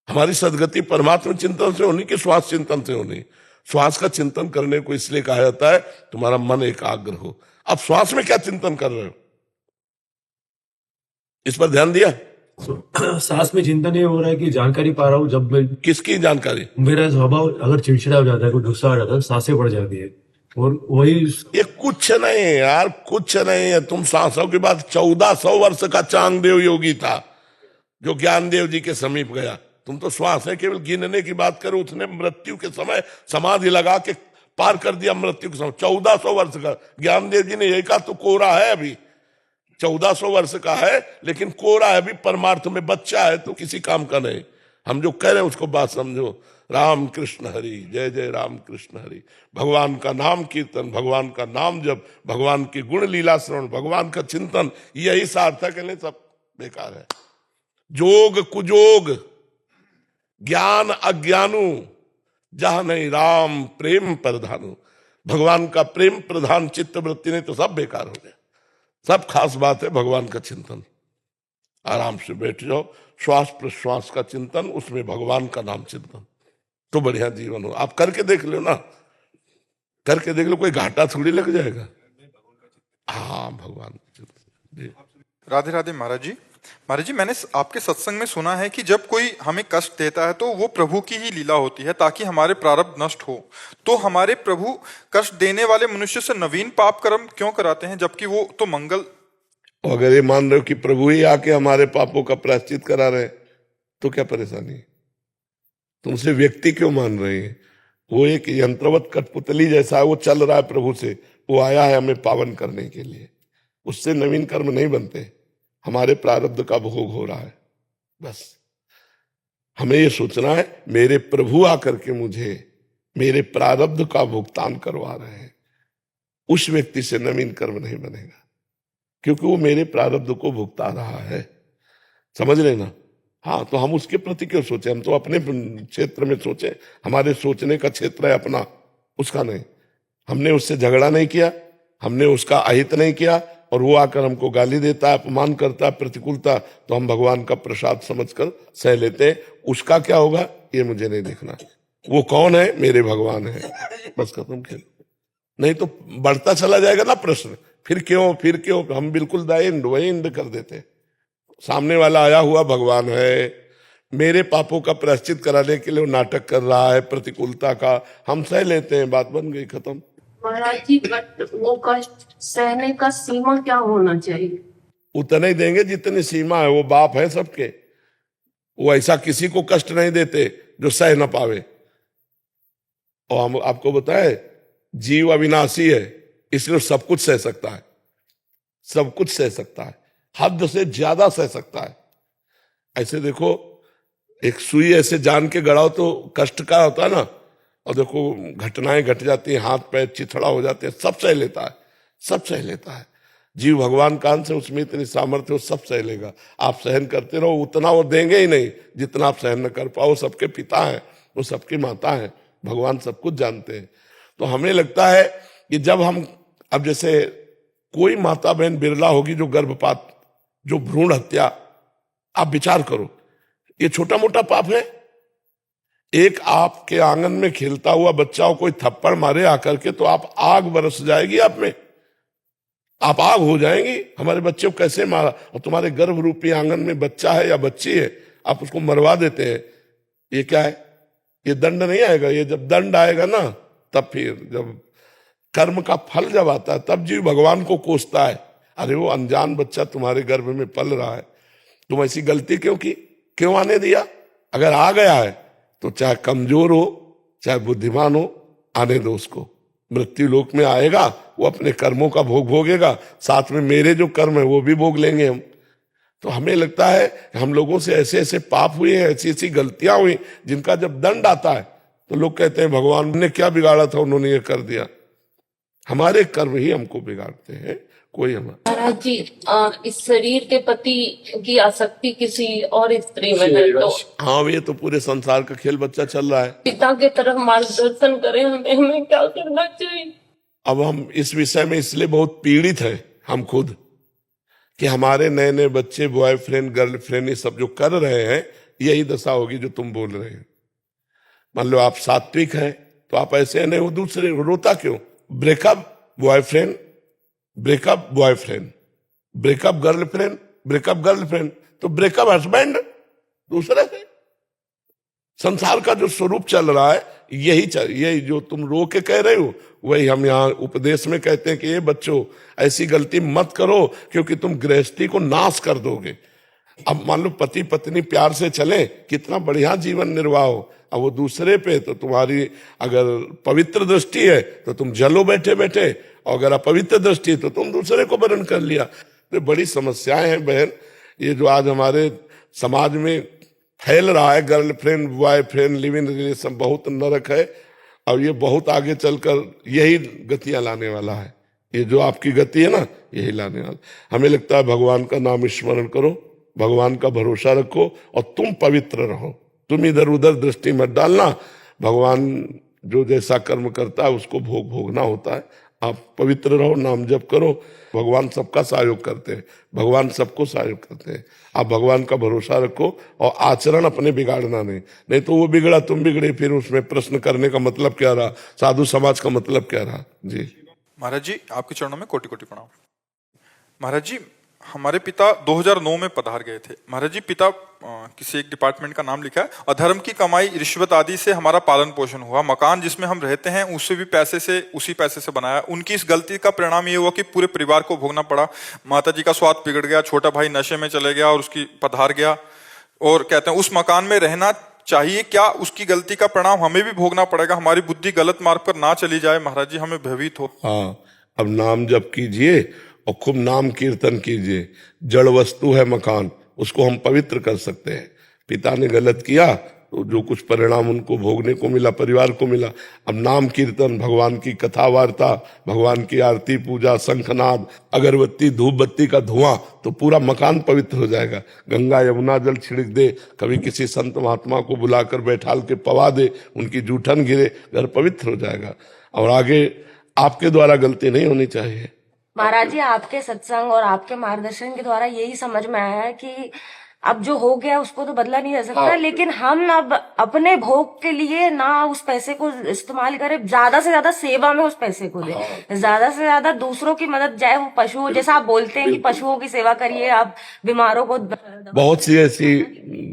हमारी सदगति परमात्मा चिंतन से होनी कि श्वास चिंतन से होनी? श्वास का चिंतन करने को इसलिए कहा जाता है तुम्हारा मन एकाग्र हो। अब श्वास में क्या चिंतन कर रहे हो, इस पर ध्यान दिया? सांस में चिंतन ये हो रहा है कि जानकारी पा रहा हूँ। जब मैं किसकी जानकारी? मेरा स्वभाव अगर चिड़चिड़ा हो जाता है, कोई गुस्सा आ जाता है, सांसें बढ़ जाती है। और वही ये कुछ नहीं है यार, कुछ नहीं है। तुम सांसों के बाद 1400 वर्ष का चांगदेव योगी था जो ज्ञानदेव जी के समीप गया। तुम तो श्वास है केवल गिनने की बात करो, उसने मृत्यु के समय समाधि लगा के पार कर दिया मृत्यु के समय। 1400 वर्ष का ज्ञानदेव जी ने यही कहा, तो कोरा है अभी, 1400 वर्ष का है लेकिन कोरा है अभी, परमार्थ में बच्चा है, तो किसी काम का नहीं। हम जो कह रहे हैं उसको बात समझो। राम कृष्ण हरि, जय जय राम कृष्ण हरि। भगवान का नाम कीर्तन, भगवान का नाम जप, भगवान की गुण लीला श्रवण, भगवान का चिंतन, यही सार्थक है, नहीं सब बेकार है। जोग कुजोग ज्ञान अज्ञानु जहां नहीं राम प्रेम प्रधानु। भगवान का प्रेम प्रधान चित्त वृत्ति नहीं तो सब बेकार हो गया। सब खास बात है भगवान का चिंतन। आराम से बैठ जाओ, श्वास प्रश्वास का चिंतन, उसमें भगवान का नाम चिंतन, तो बढ़िया जीवन हो। आप करके देख लो ना, करके देख लो, कोई घाटा थोड़ी लग जाएगा। हाँ, भगवान का चिंतन जी। राधे राधे महाराज जी। महाराज जी, मैंने आपके सत्संग में सुना है कि जब कोई हमें कष्ट देता है तो वो प्रभु की ही लीला होती है ताकि हमारे प्रारब्ध नष्ट हो। तो हमारे प्रभु कष्ट देने वाले मनुष्य से नवीन पाप कर्म क्यों कराते हैं, जबकि वो तो मंगल। अगर ये मान रहे हो कि प्रभु ही आके हमारे पापों का प्रायश्चित करा रहे तो क्या परेशानी है? तुमसे व्यक्ति क्यों मान रहे हैं? वो एक यंत्रवत कठपुतली जैसा है, वो चल रहा है प्रभु से, वो आया है हमें पावन करने के लिए। उससे नवीन कर्म नहीं बनते, हमारे प्रारब्ध का भोग हो रहा है। बस हमें ये सोचना है मेरे प्रभु आकर के मुझे मेरे प्रारब्ध का भुगतान करवा रहे हैं। उस व्यक्ति से नवीन कर्म नहीं बनेगा क्योंकि वो मेरे प्रारब्ध को भुगता रहा है। समझ रहे ना? हाँ, तो हम उसके प्रति क्यों सोचे? हम तो अपने क्षेत्र में सोचे, हमारे सोचने का क्षेत्र है अपना, उसका नहीं। हमने उससे झगड़ा नहीं किया, हमने उसका अहित नहीं किया, और वो आकर हमको गाली देता है, अपमान करता है, प्रतिकूलता, तो हम भगवान का प्रसाद समझकर सह लेते हैं। उसका क्या होगा ये मुझे नहीं देखना। वो कौन है? मेरे भगवान है, बस खत्म खेल। नहीं तो बढ़ता चला जाएगा ना प्रश्न, फिर क्यों हम बिल्कुल वही इंड कर देते। सामने वाला आया हुआ भगवान है, मेरे पापों का प्रायश्चित कराने के लिए वो नाटक कर रहा है प्रतिकूलता का, हम सह लेते हैं, बात बन गई, खत्म। महाराज जी, वो कष्ट सहने का सीमा क्या होना चाहिए? उतने ही देंगे जितनी सीमा है। वो बाप है सबके, वो ऐसा किसी को कष्ट नहीं देते जो सह न पावे। और हम आपको बताए जीव अविनाशी है, इसलिए सब कुछ सह सकता है, सब कुछ सह सकता है, हद से ज्यादा सह सकता है। ऐसे देखो, एक सुई ऐसे जान के गड़ाओ तो कष्ट का होता है ना, और देखो घटनाएं घट जाती हैं, हाथ पैर चिथड़ा हो जाते हैं, सब सह लेता है, सब सह लेता है। जीव भगवान कान से, उसमें इतनी सामर्थ्य, वो सब सह लेगा। आप सहन करते रहो, उतना वो देंगे ही नहीं जितना आप सहन न कर पाओ। सबके पिता है, वो सबकी माता है, भगवान सब कुछ जानते हैं। तो हमें लगता है कि जब हम, अब जैसे कोई माता बहन बिरला होगी जो गर्भपात, जो भ्रूण हत्या, आप विचार करो, ये छोटा मोटा पाप है? एक आपके आंगन में खेलता हुआ बच्चा कोई थप्पड़ मारे आकर के, तो आप आग बरस जाएगी आप में, आप आग हो जाएंगी। हमारे बच्चे को कैसे मारा? और तुम्हारे गर्भ रूपी आंगन में बच्चा है या बच्ची है, आप उसको मरवा देते हैं। ये क्या है? ये दंड नहीं आएगा? ये जब दंड आएगा ना, तब फिर जब कर्म का फल जब आता है, तब जीव भगवान को कोसता है, अरे वो अनजान बच्चा तुम्हारे गर्भ में पल रहा है, तुम ऐसी गलती क्यों की, क्यों आने दिया? अगर आ गया है तो चाहे कमजोर हो चाहे बुद्धिमान हो, आने दो उसको। मृत्यु लोक में आएगा, वो अपने कर्मों का भोग भोगेगा, साथ में मेरे जो कर्म है वो भी भोग लेंगे हम। तो हमें लगता है कि हम लोगों से ऐसे ऐसे पाप हुए हैं, ऐसी ऐसी गलतियां हुई, जिनका जब दंड आता है तो लोग कहते हैं भगवान ने क्या बिगाड़ा था, उन्होंने ये कर दिया। हमारे कर्म ही हमको बिगाड़ते हैं, कोई हमारा। महाराज जी, इस शरीर के प्रति की आसक्ति किसी और स्त्री में है तो हाँ, ये तो पूरे संसार का खेल बच्चा चल रहा है। पिता के तरफ मार्गदर्शन करें, हमें क्या करना चाहिए? अब हम इस विषय में इसलिए बहुत पीड़ित हैं हम खुद, कि हमारे नए नए बच्चे बॉयफ्रेंड गर्लफ्रेंड ये सब जो कर रहे हैं, यही दशा होगी जो तुम बोल रहे हो। मान लो आप सात्विक हैं तो आप ऐसे नहीं, वो दूसरे रोता क्यों? Breakup boyfriend, breakup boyfriend, breakup girlfriend, breakup girlfriend, तो ब्रेकअप हस्बैंड दूसरे से। संसार का जो स्वरूप चल रहा है यही जो तुम रो के कह रहे हो, वही हम यहाँ उपदेश में कहते हैं कि ये बच्चों ऐसी गलती मत करो, क्योंकि तुम गृहस्थी को नाश कर दोगे। अब मान लो पति पत्नी प्यार से चले, कितना बढ़िया जीवन निर्वाह हो, अब वो दूसरे पे, तो तुम्हारी अगर पवित्र दृष्टि है तो तुम जलो बैठे बैठे, और अगर अपवित्र दृष्टि है तो तुम दूसरे को वरण कर लिया। तो बड़ी समस्याएं हैं बहन, ये जो आज हमारे समाज में फैल रहा है, girlfriend boyfriend live in relation, बहुत नरक है, और ये बहुत आगे चलकर यही गतियां लाने वाला है। ये जो आपकी गति है ना, यही लाने वाला। हमें लगता है भगवान का नाम स्मरण करो, भगवान का भरोसा रखो, और तुम पवित्र रहो, तुम इधर उधर दृष्टि मत डालना। भगवान जो जैसा कर्म करता है उसको भोगना होता है। आप पवित्र रहो, नाम जप करो, भगवान सबका सहयोग करते हैं, भगवान सबको सहयोग करते हैं। आप भगवान का भरोसा रखो और आचरण अपने बिगाड़ना नहीं तो वो बिगड़ा तुम बिगड़े, फिर उसमें प्रश्न करने का मतलब क्या रहा, साधु समाज का मतलब क्या रहा। जी महाराज जी, आपके चरणों में कोटि कोटि प्रणाम। महाराज जी, हमारे पिता 2009 में पधार गए थे। महाराज जी, पिता किसी एक डिपार्टमेंट का नाम लिखा है, अधर्म की कमाई रिश्वत आदि से हमारा पालन पोषण हुआ। मकान जिसमें हम रहते हैं उसी पैसे से बनाया। उनकी इस गलती का परिणाम ये हुआ कि पूरे परिवार को भोगना पड़ा। माता जी का स्वास्थ्य बिगड़ गया, छोटा भाई नशे में चले गया और उसकी पधार गया, और कहते हैं उस मकान में रहना चाहिए क्या, उसकी गलती का परिणाम हमें भी भोगना पड़ेगा। हमारी बुद्धि गलत मार्ग पर ना चली जाए महाराज जी, हमें भयभीत हो। हाँ, अब नाम जप कीजिए और खूब नाम कीर्तन कीजिए। जड़ वस्तु है मकान, उसको हम पवित्र कर सकते हैं। पिता ने गलत किया तो जो कुछ परिणाम उनको भोगने को मिला, परिवार को मिला। अब नाम कीर्तन, भगवान की कथा वार्ता, भगवान की आरती पूजा, शंखनाद, अगरबत्ती धूप बत्ती का धुआं, तो पूरा मकान पवित्र हो जाएगा। गंगा यमुना जल छिड़क दे, कभी किसी संत महात्मा को बुलाकर बैठाल के पवा दे, उनकी जूठन गिरे, घर पवित्र हो जाएगा। और आगे आपके द्वारा गलती नहीं होनी चाहिए। महाराज जी, आपके सत्संग और आपके मार्गदर्शन के द्वारा यही समझ में आया है कि अब जो हो गया उसको तो बदला नहीं जा सकता, लेकिन हम अब अपने भोग के लिए ना उस पैसे को इस्तेमाल करें, ज्यादा से ज्यादा सेवा में उस पैसे को दें, ज्यादा से ज्यादा दूसरों की मदद, चाहे वो पशु, जैसा आप बोलते हैं कि पशुओं की सेवा करिए, आप बीमारों को। बहुत सी ऐसी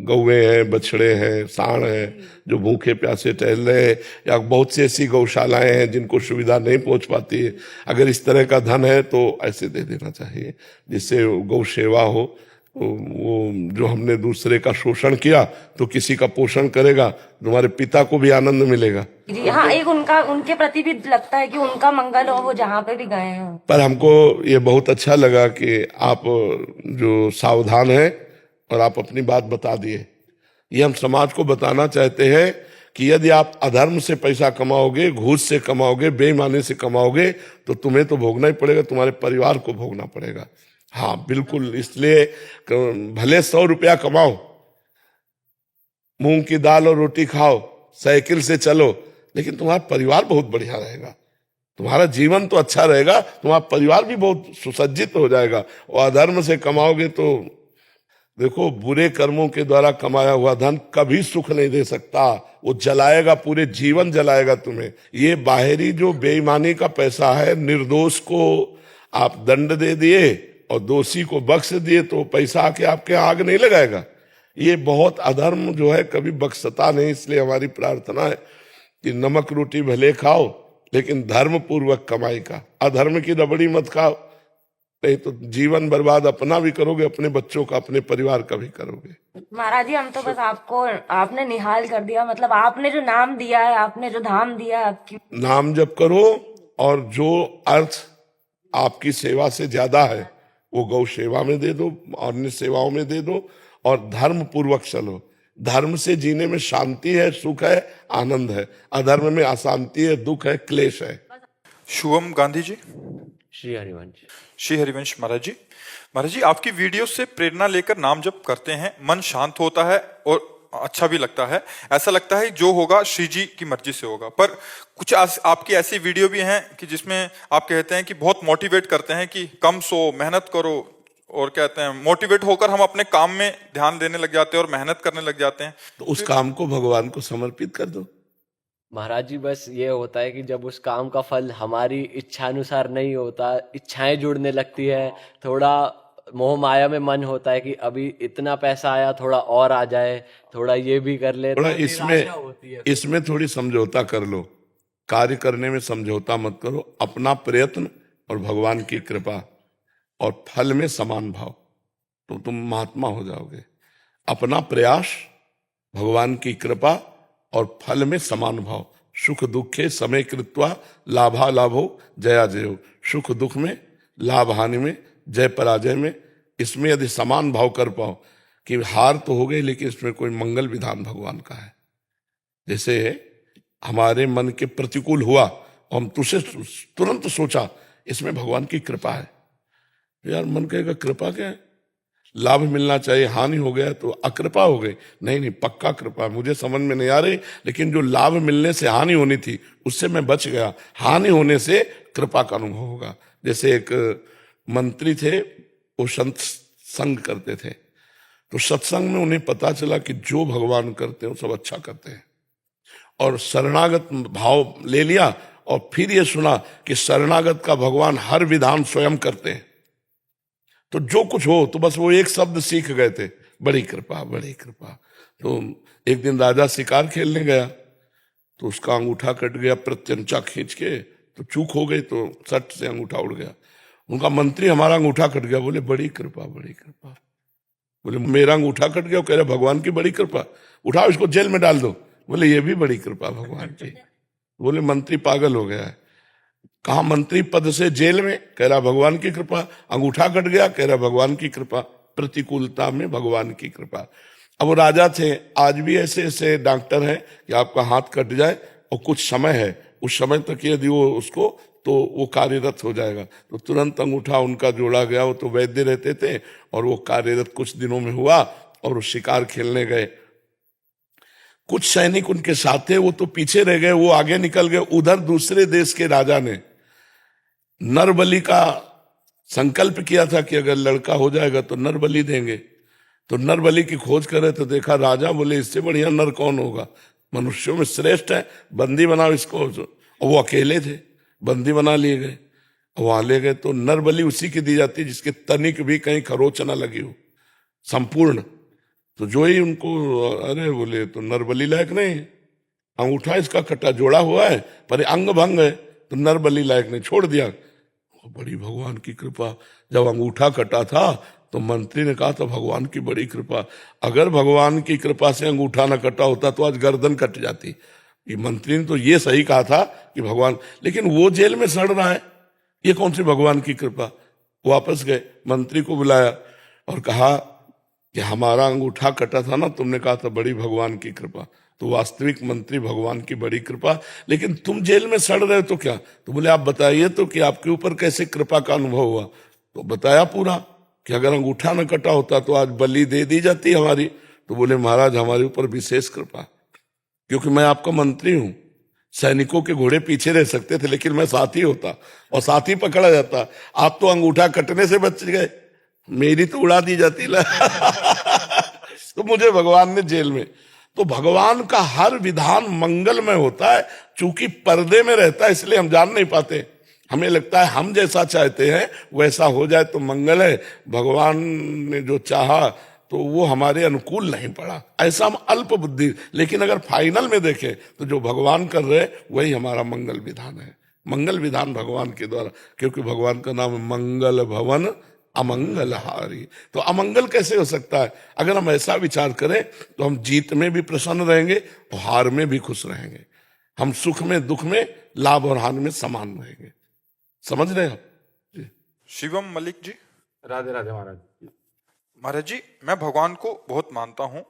गौएं हैं, बछड़े हैं, सांड हैं जो भूखे प्यासे टहल रहे हैं, या बहुत सी ऐसी गौशालाएं हैं जिनको सुविधा नहीं पहुंच पाती है। अगर इस तरह का धन है तो ऐसे दे देना चाहिए जिससे गौ सेवा हो। वो जो हमने दूसरे का शोषण किया तो किसी का पोषण करेगा, तुम्हारे पिता को भी आनंद मिलेगा। जी हाँ, एक उनके प्रति भी लगता है कि उनका मंगल हो, वो जहाँ पे भी गए हैं। पर हमको ये बहुत अच्छा लगा कि आप जो सावधान हैं और आप अपनी बात बता दिए। ये हम समाज को बताना चाहते हैं कि यदि आप अधर्म से पैसा कमाओगे, घूस से कमाओगे, बेईमानी से कमाओगे, तो तुम्हें तो भोगना ही पड़ेगा, तुम्हारे परिवार को भोगना पड़ेगा। हाँ बिल्कुल, इसलिए भले 100 रुपया कमाओ, मूंग की दाल और रोटी खाओ, साइकिल से चलो, लेकिन तुम्हारा परिवार बहुत बढ़िया रहेगा, तुम्हारा जीवन तो अच्छा रहेगा, तुम्हारा परिवार भी बहुत सुसज्जित हो जाएगा। और अधर्म से कमाओगे तो देखो, बुरे कर्मों के द्वारा कमाया हुआ धन कभी सुख नहीं दे सकता, वो जलाएगा, पूरे जीवन जलाएगा तुम्हें। ये बाहरी जो बेईमानी का पैसा है, निर्दोष को आप दंड दे दिए और दोषी को बख्श दिए, तो पैसा आके आपके आग नहीं लगाएगा। ये बहुत अधर्म जो है कभी बख्शता नहीं। इसलिए हमारी प्रार्थना है कि नमक रोटी भले खाओ, लेकिन धर्म पूर्वक कमाई का, अधर्म की रबड़ी मत खाओ, नहीं तो जीवन बर्बाद अपना भी करोगे, अपने बच्चों का, अपने परिवार का भी करोगे। महाराज जी, हम तो बस आपने निहाल कर दिया, मतलब आपने जो नाम दिया है, आपने जो धाम दिया है, आपकी नाम जप करो, और जो अर्थ आपकी सेवा से ज्यादा है वो गौ सेवा में दे दो, अन्य सेवाओं में दे दो, और धर्म पूर्वक चलो। धर्म से जीने में शांति है, सुख है, आनंद है। अधर्म में अशांति है, दुख है, क्लेश है। शुभम गांधी जी। श्री हरिवंश। श्री हरिवंश महाराज जी। महाराज जी, आपकी वीडियो से प्रेरणा लेकर नाम जप करते हैं, मन शांत होता है और अच्छा भी लगता है। ऐसा लगता है जो होगा श्री जी की मर्जी से होगा। पर कुछ आपकी ऐसी वीडियो भी हैं कि जिसमें आप कहते हैं कि बहुत मोटिवेट करते हैं कि कम सो, मेहनत करो, और कहते हैं मोटिवेट होकर हम अपने काम में ध्यान देने लग जाते हैं और मेहनत करने लग जाते हैं। तो उस काम को भगवान को समर्पित कर दो। महाराज जी, बस ये होता है कि जब उस काम का फल हमारी इच्छा अनुसार नहीं होता, इच्छाएं जुड़ने लगती है, थोड़ा मोह माया में मन होता है कि अभी इतना पैसा आया, थोड़ा और आ जाए, थोड़ा ये भी कर ले, थोड़ा तो निराशा होती है। इसमें थोड़ी समझौता कर लो। कार्य करने में समझौता मत करो। अपना प्रयत्न और भगवान की कृपा और फल में समान भाव, तो तुम महात्मा हो जाओगे। अपना प्रयास, भगवान की कृपा और फल में समान भाव। सुख दुखे समय कृत्वा लाभा लाभो जया जयो। सुख दुख में, लाभ हानि में, जय पराजय में, इसमें यदि समान भाव कर पाओ कि हार तो हो गई लेकिन इसमें कोई मंगल विधान भगवान का है। जैसे हमारे मन के प्रतिकूल हुआ और हम तुरंत सोचा इसमें भगवान की कृपा है। यार मन कहेगा कृपा क्या है, लाभ मिलना चाहिए, हानि हो गया तो अकृपा हो गई। नहीं नहीं, पक्का कृपा। मुझे समझ में नहीं आ रही, लेकिन जो लाभ मिलने से हानि होनी थी उससे मैं बच गया, हानि होने से कृपा का अनुभव होगा। जैसे एक मंत्री थे, वो संत संग करते थे, तो सत्संग में उन्हें पता चला कि जो भगवान करते हैं वो सब अच्छा करते हैं, और शरणागत भाव ले लिया। और फिर ये सुना कि शरणागत का भगवान हर विधान स्वयं करते हैं, तो जो कुछ हो तो बस वो एक शब्द सीख गए थे, बड़ी कृपा बड़ी कृपा। तो एक दिन राजा शिकार खेलने गया, तो उसका अंगूठा कट गया, प्रत्यंचा खींच के, तो चूक हो गई, तो सट से अंगूठा उड़ गया। उनका मंत्री, हमारा अंगूठा कट गया। बोले बड़ी कृपा बड़ी कृपा। बोले मेरा अंगूठा कट गया? कह रहे भगवान की बड़ी कृपा, उठाओ इसको जेल में डाल दो। बोले ये भी बड़ी कृपा भगवान की। बोले मंत्री पागल हो गया है, कहा मंत्री पद से जेल में? कह रहा भगवान की कृपा। अंगूठा कट गया? कह रहा भगवान की कृपा। प्रतिकूलता में भगवान की कृपा। अब वो राजा थे, आज भी ऐसे ऐसे डॉक्टर हैं कि आपका हाथ कट जाए और कुछ समय है, उस समय तक यदि वो उसको, तो वो कार्यरत हो जाएगा। तो तुरंत अंगूठा उनका जोड़ा गया। वो तो वैद्य रहते थे, और वो कार्यरत कुछ दिनों में हुआ, और वो शिकार खेलने गए। कुछ सैनिक उनके साथ थे, वो तो पीछे रह गए, वो आगे निकल गए। उधर दूसरे देश के राजा ने नरबलि का संकल्प किया था कि अगर लड़का हो जाएगा तो नरबलि देंगे। तो नरबलि की खोज करे तो देखा राजा, बोले इससे बढ़िया नर कौन होगा, मनुष्यों में श्रेष्ठ है, बंदी बनाओ इसको। और वो अकेले थे, बंदी बना लिए गए। वहां ले गए तो नरबलि उसी की दी जाती जिसके तनिक भी कहीं खरोच ना लगी हो, संपूर्ण। तो जो ही उनको, अरे बोले तो नरबलि लायक नहीं, अंगूठा इसका कटा जोड़ा हुआ है पर अंग भंग है, तो नरबलि लायक नहीं, छोड़ दिया। बड़ी भगवान की कृपा। जब अंगूठा कटा था तो मंत्री ने कहा था भगवान की बड़ी कृपा। अगर भगवान की कृपा से अंगूठा न कटा होता तो आज गर्दन कट जाती। ये मंत्री ने तो ये सही कहा था कि भगवान, लेकिन वो जेल में सड़ रहा है, ये कौन सी भगवान की कृपा। वापस गए, मंत्री को बुलाया और कहा कि हमारा अंगूठा कटा था ना, तुमने कहा था बड़ी भगवान की कृपा। तो वास्तविक मंत्री, भगवान की बड़ी कृपा, लेकिन तुम जेल में सड़ रहे हो तो क्या। तो बोले आप बताइए तो कि आपके ऊपर कैसे कृपा का अनुभव हुआ। तो बताया पूरा कि अगर अंगूठा न कटा होता तो आज बलि दे दी जाती हमारी। तो बोले महाराज हमारे ऊपर विशेष कृपा, क्योंकि मैं आपका मंत्री हूं। सैनिकों के घोड़े पीछे रह सकते थे, लेकिन मैं साथी होता और साथी पकड़ा जाता। आप तो अंगूठा कटने से बच गए, मेरी तो उड़ा दी जाती ला। तो मुझे भगवान ने जेल में। तो भगवान का हर विधान मंगलमय होता है, चूंकि पर्दे में रहता है इसलिए हम जान नहीं पाते। हमें लगता है हम जैसा चाहते हैं वैसा हो जाए तो मंगल है। भगवान ने जो चाहा तो वो हमारे अनुकूल नहीं पड़ा, ऐसा हम अल्प बुद्धि। लेकिन अगर फाइनल में देखें तो जो भगवान कर रहे वही हमारा मंगल विधान है। मंगल विधान भगवान के द्वारा, क्योंकि भगवान का नाम मंगल भवन अमंगलहारी। तो अमंगल कैसे हो सकता है। अगर हम ऐसा विचार करें तो हम जीत में भी प्रसन्न रहेंगे और हार में भी खुश रहेंगे। हम सुख में दुख में, लाभ और हानि में समान रहेंगे। समझ रहे हो जी। शिवम मलिक जी। राधे राधे महाराज। महाराज जी, मैं भगवान को बहुत मानता हूँ।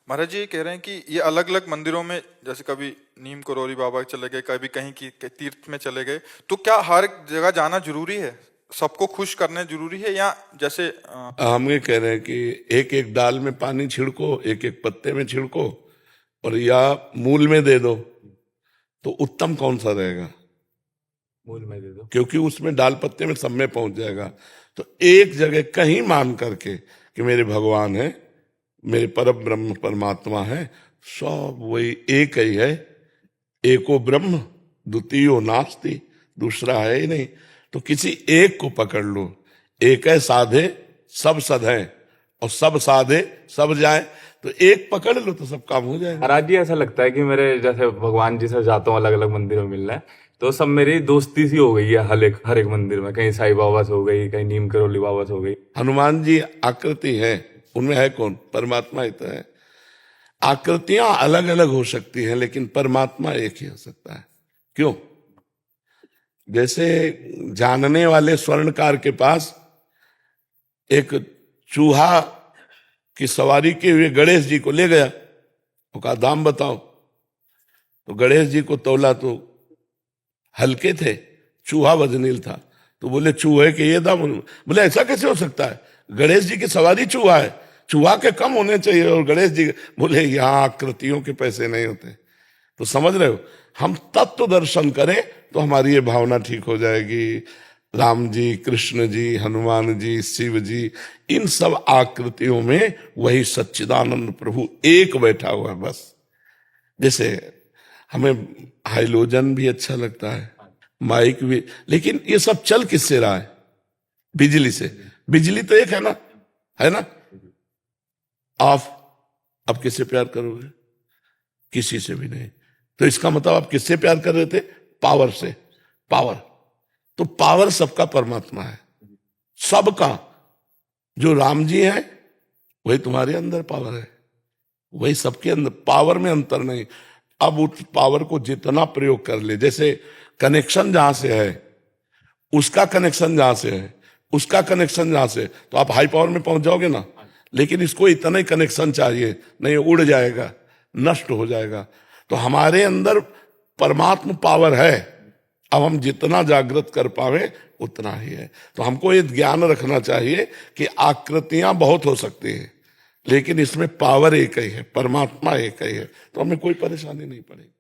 महाराज जी ये कह रहे हैं कि ये अलग अलग मंदिरों में, जैसे कभी नीम करोली बाबा चले गए, कभी कहीं की तीर्थ में चले गए, तो क्या हर जगह जाना जरूरी है, सबको खुश करने जरूरी है, या जैसे हम ये कह रहे हैं कि एक एक डाल में पानी छिड़को, एक एक पत्ते में छिड़को, और या मूल में दे दो, तो उत्तम कौन सा रहेगा। मूल में दे दो, क्योंकि उसमें डाल पत्ते में सब में पहुंच जाएगा। तो एक जगह कहीं मान करके कि मेरे भगवान है, मेरे परम ब्रह्म परमात्मा है, सब वही एक ही है। एको ब्रह्म द्वितीयो नास्ति, दूसरा है ही नहीं। तो किसी एक को पकड़ लो, एक है साधे सब सधें और सब साधे सब जाए, तो एक पकड़ लो तो सब काम हो जाएगा। महाराज जी ऐसा लगता है कि मेरे जैसे भगवान जी से जाता हूँ अलग अलग मंदिरों में मिलना है, तो सब मेरी दोस्ती सी हो गई है हर एक मंदिर में, कहीं साईं बाबा से हो गई, कहीं नीम करोली बाबा से हो गई। हनुमान जी आकृति है, उनमें है कौन? परमात्मा ही तो है। आकृतियां अलग अलग हो सकती हैं लेकिन परमात्मा एक ही हो सकता है। क्यों? जैसे जानने वाले स्वर्णकार के पास एक चूहा की सवारी के हुए गणेश जी को ले गया, वो कहा दाम बताओ, तो गणेश जी को तौला तो हल्के थे, चूहा वजनील था, तो बोले चूहे के ये दाम। बोले ऐसा कैसे हो सकता है, गणेश जी की सवारी चूहा है, चूहा के कम होने चाहिए, और गणेश जी बोले यहाँ आकृतियों के पैसे नहीं होते। तो समझ रहे हो, हम तत्व दर्शन करें तो हमारी ये भावना ठीक हो जाएगी। राम जी, कृष्ण जी, हनुमान जी, शिव जी, इन सब आकृतियों में वही सच्चिदानंद प्रभु एक बैठा हुआ है बस। जैसे हमें हाइलोजन भी अच्छा लगता है, माइक भी, लेकिन ये सब चल किससे रहा है? बिजली से। बिजली तो एक है ना, है ना? ऑफ। अब किससे प्यार करोगे? किसी से भी नहीं। तो इसका मतलब आप किससे प्यार कर रहे थे? पावर से। पावर, तो पावर सबका परमात्मा है, सबका। जो राम जी है वही तुम्हारे अंदर पावर है, वही सबके अंदर, पावर में अंतर नहीं। अब उस पावर को जितना प्रयोग कर ले, जैसे कनेक्शन जहां से है, उसका कनेक्शन जहां से है, उसका कनेक्शन जहां से, तो आप हाई पावर में पहुंच जाओगे ना। लेकिन इसको इतना ही कनेक्शन चाहिए, नहीं उड़ जाएगा, नष्ट हो जाएगा। तो हमारे अंदर परमात्मा पावर है, अब हम जितना जागृत कर पावे उतना ही है। तो हमको ये ज्ञान रखना चाहिए कि आकृतियां बहुत हो सकती हैं लेकिन इसमें पावर एक ही है, परमात्मा एक ही है, तो हमें कोई परेशानी नहीं पड़ेगी।